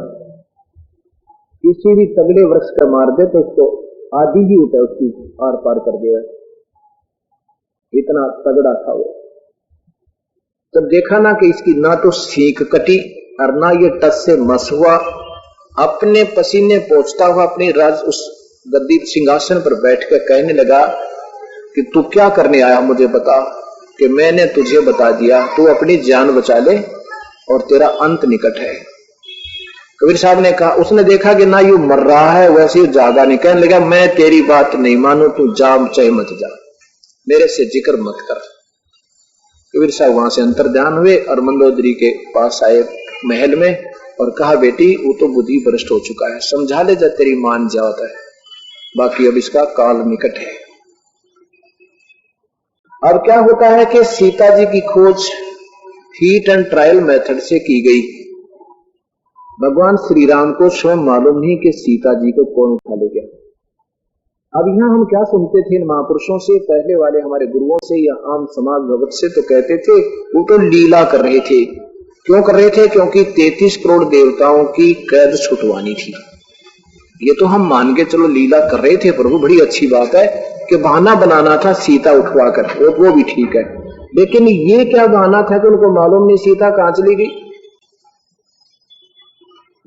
Speaker 2: किसी भी तगड़े वृक्ष का मार दे तो उसको आधी ही उठे, उसकी आर पार कर दे, इतना तगड़ा था वो। तब देखा ना कि इसकी ना तो सींक कटी और ना ये टस से मस हुआ, अपने पसीने पोंछता हुआ अपनी राज उस गद्दी सिंहासन पर बैठ कर कहने लगा कि तू क्या करने आया, मुझे बता। कि मैंने तुझे बता दिया, तू अपनी जान बचा ले और तेरा अंत निकट है। कबीर साहब ने कहा, उसने देखा कि ना यू मर रहा है वैसे ही जागा नहीं, कहने लगा मैं तेरी बात नहीं मानू, तू जा चाहे मत जा, मेरे से जिक्र मत कर। कबीर साहब वहां से अंतर ध्यान हुए और मंदोदरी के पास आए महल में और कहा बेटी वो तो बुद्धि भ्रष्ट हो चुका है, समझा ले जा, तेरी मान जाता है, बाकी अब इसका काल निकट है। अब क्या होता है कि सीता जी की खोज हीट एंड ट्रायल मेथड से की गई। भगवान श्री राम को स्वयं मालूम नहीं कि सीता जी को कौन उठा ले गया। अब यहां हम क्या सुनते थे इन महापुरुषों से, पहले वाले हमारे गुरुओं से या आम समाज भगत से, तो कहते थे वो तो लीला कर रहे थे। क्यों कर रहे थे? क्योंकि 33 करोड़ देवताओं की कैद छुटवानी थी। ये तो हम मान के चलो लीला कर रहे थे प्रभु, बड़ी अच्छी बात है कि बहाना बनाना था सीता उठवा कर, वो भी ठीक है, लेकिन ये क्या बहाना था कि उनको मालूम नहीं सीता कहां चली गई?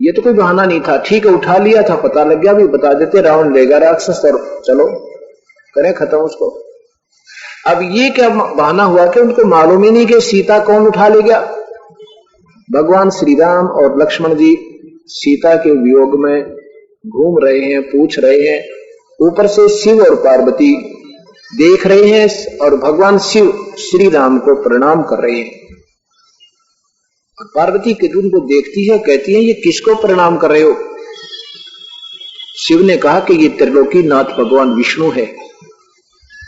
Speaker 2: ये तो कोई बहाना नहीं था। ठीक है उठा लिया था, पता लग गया, भी बता देते रावण लेगा राक्षस और चलो करें खत्म उसको। अब ये क्या बहाना हुआ कि उनको मालूम ही नहीं कि सीता कौन उठा ले गया। भगवान श्री राम और लक्ष्मण जी सीता के वियोग में घूम रहे हैं, पूछ रहे हैं, ऊपर से शिव और पार्वती देख रहे हैं और भगवान शिव श्री राम को प्रणाम कर रहे हैं। और पार्वती के उनको देखती है, कहती है ये किसको प्रणाम कर रहे हो? शिव ने कहा कि ये त्रिलोकी नाथ भगवान विष्णु है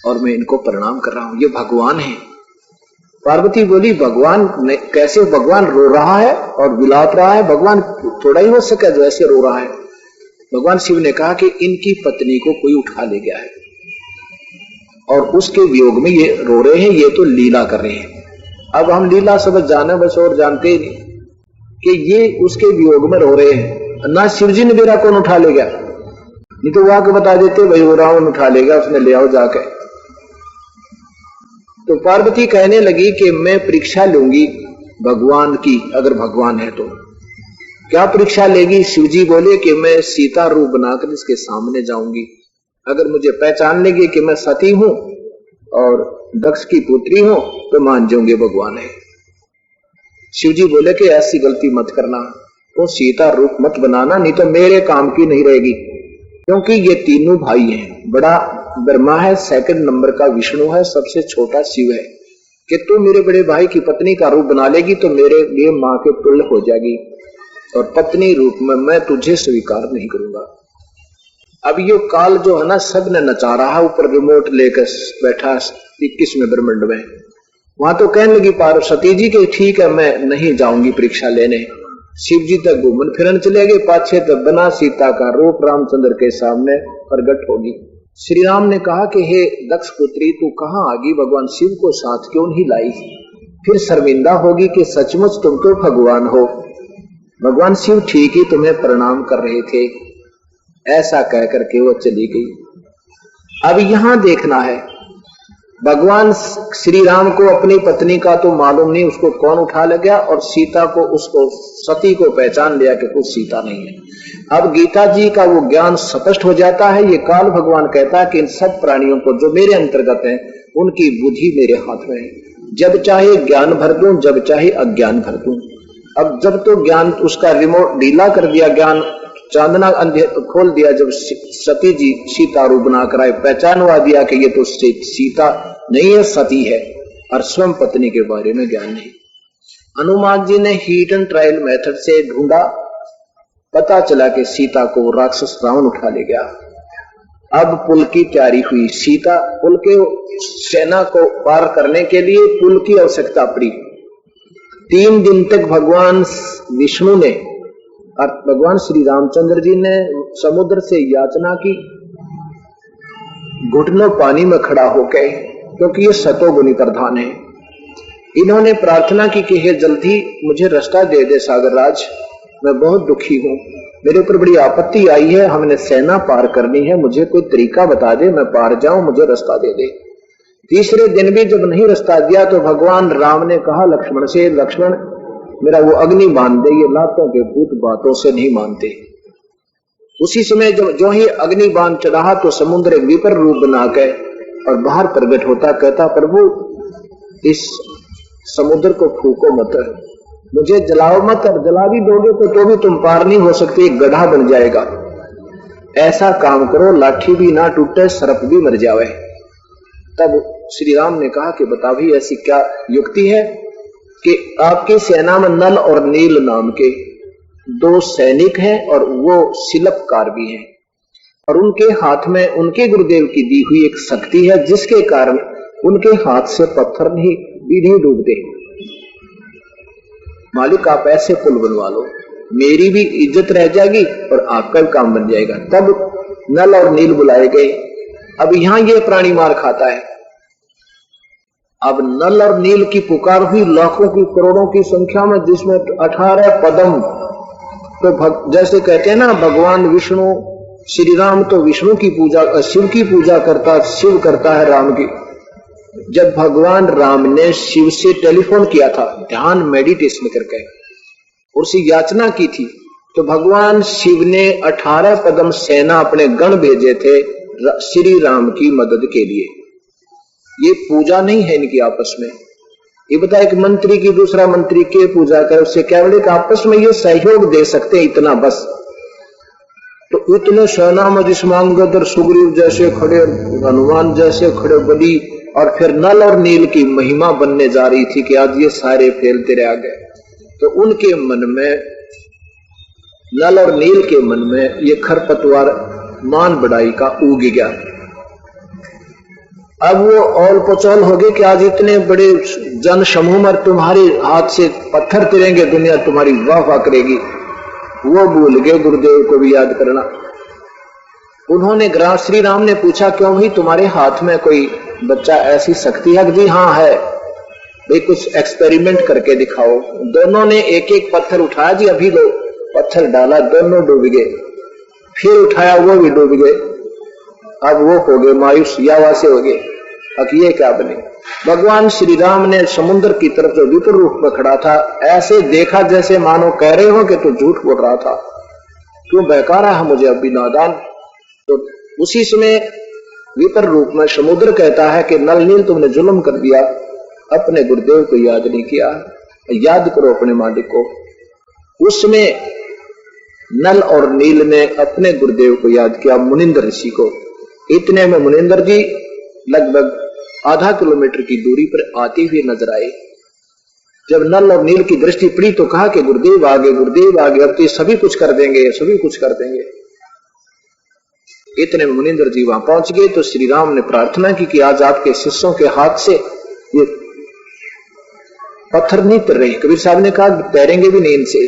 Speaker 2: और मैं इनको प्रणाम कर रहा हूं, ये भगवान है। पार्वती बोली भगवान कैसे? भगवान रो रहा है और विलाप रहा है, भगवान थोड़ा ही हो सके जो ऐसे रो रहा है। भगवान शिव ने कहा कि इनकी पत्नी को कोई उठा ले गया है और उसके वियोग में ये रो रहे हैं, ये तो लीला कर रहे हैं। अब हम लीला समझ जाने बस और जानते ही नहीं कि ये उसके वियोग में रो रहे हैं। ना शिव जी ने मेरा कौन उठा ले गया, नहीं तो वो आके बता देते भाई वो रावण उठा ले गया, उसने ले आओ जाके। तो पार्वती कहने लगी कि मैं परीक्षा लूंगी भगवान की, अगर भगवान है तो। क्या परीक्षा लेगी? शिव जी बोले कि मैं सीता रूप बनाकर इसके सामने जाऊंगी, अगर मुझे पहचान लेगी कि मैं सती हूं और दक्ष की पुत्री हूं तो मान जाऊंगे भगवान है। शिव जी बोले कि ऐसी गलती मत करना, तो सीता रूप मत बनाना, नहीं तो मेरे काम की नहीं रहेगी। क्योंकि ये तीनों भाई हैं, बड़ा ब्रह्मा है, सेकंड नंबर का विष्णु है, सबसे छोटा शिव है, कि तू मेरे बड़े भाई की पत्नी का रूप बना लेगी तो मेरे लिए मां के तुल्य हो जाएगी और पत्नी रूप में मैं तुझे स्वीकार नहीं करूंगा। अब ये काल जो है ना सब ने नचा रहा है, ऊपर रिमोट लेकर बैठा 21वें ब्रह्मांड में, वहां तो कहने लगी पार्वती जी के ठीक है मैं नहीं जाऊंगी परीक्षा लेने। शिव जी तक घूमन फिरन चले गए, पाछे तक बना सीता का रूप रामचंद्र के सामने प्रकट होगी। श्री राम ने कहा कि हे दक्ष पुत्री तू कहां आ गई, भगवान शिव को साथ क्यों नहीं लाई, फिर शर्मिंदा होगी कि सचमुच तुम तो भगवान हो, भगवान शिव ठीक ही तुम्हें प्रणाम कर रहे थे। ऐसा कह करके वो चली गई। अब यहां देखना है, भगवान श्री राम को अपनी पत्नी का तो मालूम नहीं उसको कौन उठा ले गया, और सीता को उसको सती को पहचान लिया कि कुछ सीता नहीं है। अब गीता जी का वो ज्ञान स्पष्ट हो जाता है। ये काल भगवान कहता है कि इन सब प्राणियों को जो मेरे अंतर्गत हैं उनकी बुद्धि मेरे हाथ में है, जब चाहे ज्ञान भर दूं, जब चाहे अज्ञान भर दूं। अब जब तो ज्ञान उसका रिमोट ढीला कर दिया, ज्ञान चांदना अंधेर खोल दिया, जब सती जी सीता रूप बनाकर आए, पहचानवा दिया कि ये तो सीता नहीं है सती है, और स्वयं पत्नी के बारे में ज्ञान नहीं। हनुमान जी ने हीट एंड ट्रायल मेथड से ढूंढा, पता चला कि सीता को राक्षस रावण उठा ले गया। अब पुल की तैयारी हुई, सीता पुल के सेना को पार करने के लिए पुल की आवश्यकता पड़ी। 3 दिन तक भगवान विष्णु ने और भगवान श्री रामचंद्र जी ने समुद्र से याचना की, घुटनों पानी में खड़ा होकर, क्योंकि ये सतोगुणी प्रधान है। इन्होंने प्रार्थना की कि हे जल्दी मुझे रास्ता दे दे सागरराज, मैं बहुत दुखी हूं, मेरे ऊपर बड़ी आपत्ति आई है, हमने सेना पार करनी है, मुझे कोई तरीका बता दे, मैं पार जाऊं, मुझे रास्ता दे दे। तीसरे दिन भी जब नहीं रास्ता दिया तो भगवान राम ने कहा लक्ष्मण से, लक्ष्मण मेरा वो अग्नि बांध दे, ये लातों के भूत बातों से नहीं मानते। उसी समय जब जो ही अग्नि बांध चढ़ा तो समुद्र एक विपर रूप बना के और बाहर प्रकट होता, कहता प्रभु इस समुद्र को फूको मत, मुझे जलाओ मत, और जला भी दोगे तो भी तुम पार नहीं हो सकते, एक गड्ढा बन जाएगा। ऐसा काम करो लाठी भी ना टूटे, सर्प भी मर जावे। तब श्री राम ने कहा कि बता भाई ऐसी क्या युक्ति है कि आपकी सेना में नल और नील नाम के 2 सैनिक हैं और वो शिल्पकार भी हैं, और उनके हाथ में उनके गुरुदेव की दी हुई एक शक्ति है जिसके कारण उनके हाथ से पत्थर नहीं डूबते। मालिक आप ऐसे पुल बनवा लो, मेरी भी इज्जत रह जाएगी और आपका भी काम बन जाएगा। तब नल और नील बुलाए गए। अब यहां ये प्राणी मार खाता है। अब नल और नील की पुकार हुई लाखों की करोड़ों की संख्या में, जिसमें 18 पदम, तो जैसे कहते हैं ना भगवान विष्णु श्री राम तो विष्णु की पूजा, शिव की पूजा करता, शिव करता है राम की। जब भगवान राम ने शिव से टेलीफोन किया था ध्यान मेडिटेशन करके, उससे याचना की थी, तो भगवान शिव ने 18 पदम सेना अपने गण भेजे थे श्री राम की मदद के लिए। ये पूजा नहीं है इनकी आपस में। ये बता एक मंत्री की दूसरा मंत्री के पूजा करे, उससे क्या बोले कि आपस में ये सहयोग दे सकते हैं इतना बस। तो इतने सेना में जिसमान गदर सुग्रीव जैसे खड़े, हनुमान जैसे खड़े बली, और फिर नल और नील की महिमा बनने जा रही थी कि आज ये सारे फैलते रह गए। तो उनके मन में, नल और नील के मन में ये खरपतवार मान बढ़ाई का उग गया। अब वो औल पचौल हो गए कि आज इतने बड़े जन समूह में तुम्हारे हाथ से पत्थर तिरेंगे, दुनिया तुम्हारी वाह वाह करेगी। वो भूल गए गुरुदेव को भी याद करना। उन्होंने श्री राम ने पूछा क्यों भाई तुम्हारे हाथ में कोई बच्चा ऐसी शक्ति है? जी हाँ है भाई, कुछ एक्सपेरिमेंट करके दिखाओ। दोनों ने एक एक पत्थर उठाया, जी अभी लो, पत्थर डाला, दोनों डूब गए। फिर उठाया, वो भी डूब गए। अब वो हो गए मायूस, या से हो गए। अब ये क्या बने? भगवान श्री राम ने समुद्र की तरफ जो विपर रूप में खड़ा था, ऐसे देखा जैसे मानो कह रहे हो कि तू झूठ बोल रहा था, क्यों बहकारा है मुझे अभी नादान। तो उसी समय विपर रूप में समुद्र कहता है कि नल नील तुमने जुल्म कर दिया, अपने गुरुदेव को याद नहीं किया, याद करो अपने मालिक को। उसमें नल और नील ने अपने गुरुदेव को याद किया, मुनिंदर ऋषि को। इतने में मुनिंदर जी लगभग आधा किलोमीटर की दूरी पर आते हुए नजर आए। जब नल और नील की दृष्टि पड़ी तो कहा कि गुरुदेव आगे, गुरुदेव आगे, अब तो सभी कुछ कर देंगे, सभी कुछ कर देंगे। इतने में मुनिंदर जी वहां पहुंच गए तो श्री राम ने प्रार्थना की कि आज आपके शिष्यों के हाथ से ये पत्थर नहीं तर रहे। कबीर साहब ने कहा तैरेंगे भी नहीं इनसे,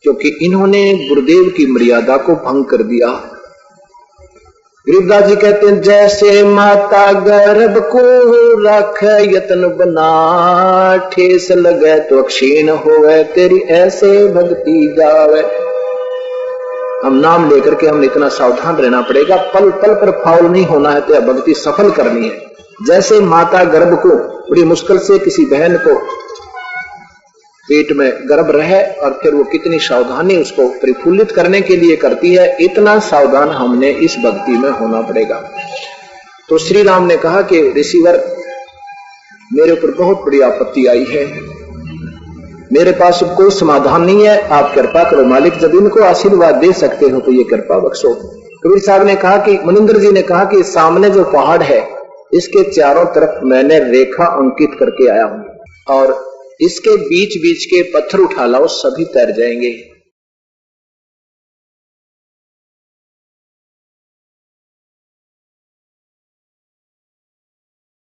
Speaker 2: क्योंकि इन्होंने गुरुदेव की मर्यादा को भंग कर दिया। गरीबदास जी कहते हैं जैसे माता गर्भ को रख यत्न बना, ठेस लगे तो क्षीण होवे, तेरी ऐसे भक्ति गावे। हम नाम लेकर के हम इतना सावधान रहना पड़ेगा, पल पल पर फाउल नहीं होना है, तो भक्ति सफल करनी है। जैसे माता गर्भ को बड़ी मुश्किल से किसी बहन को पेट में गर्भ रहे और फिर वो कितनी सावधानी उसको प्रफुल्लित करने के लिए करती है, इतना सावधान हमने इस भक्ति में होना पड़ेगा। तो श्री राम ने कहा कि ऋषिवर मेरे ऊपर बहुत बड़ी आपत्ति आई है, मेरे पास कोई समाधान नहीं है, आप कृपा करो मालिक, जब इनको आशीर्वाद दे सकते हो तो ये कृपा बख्शो। कबीर साहब ने कहा कि मुनिंदर जी ने कहा कि सामने जो पहाड़ है इसके चारों तरफ मैंने रेखा अंकित करके आया हूं, और इसके बीच बीच के पत्थर उठा लाओ, सभी तैर जाएंगे।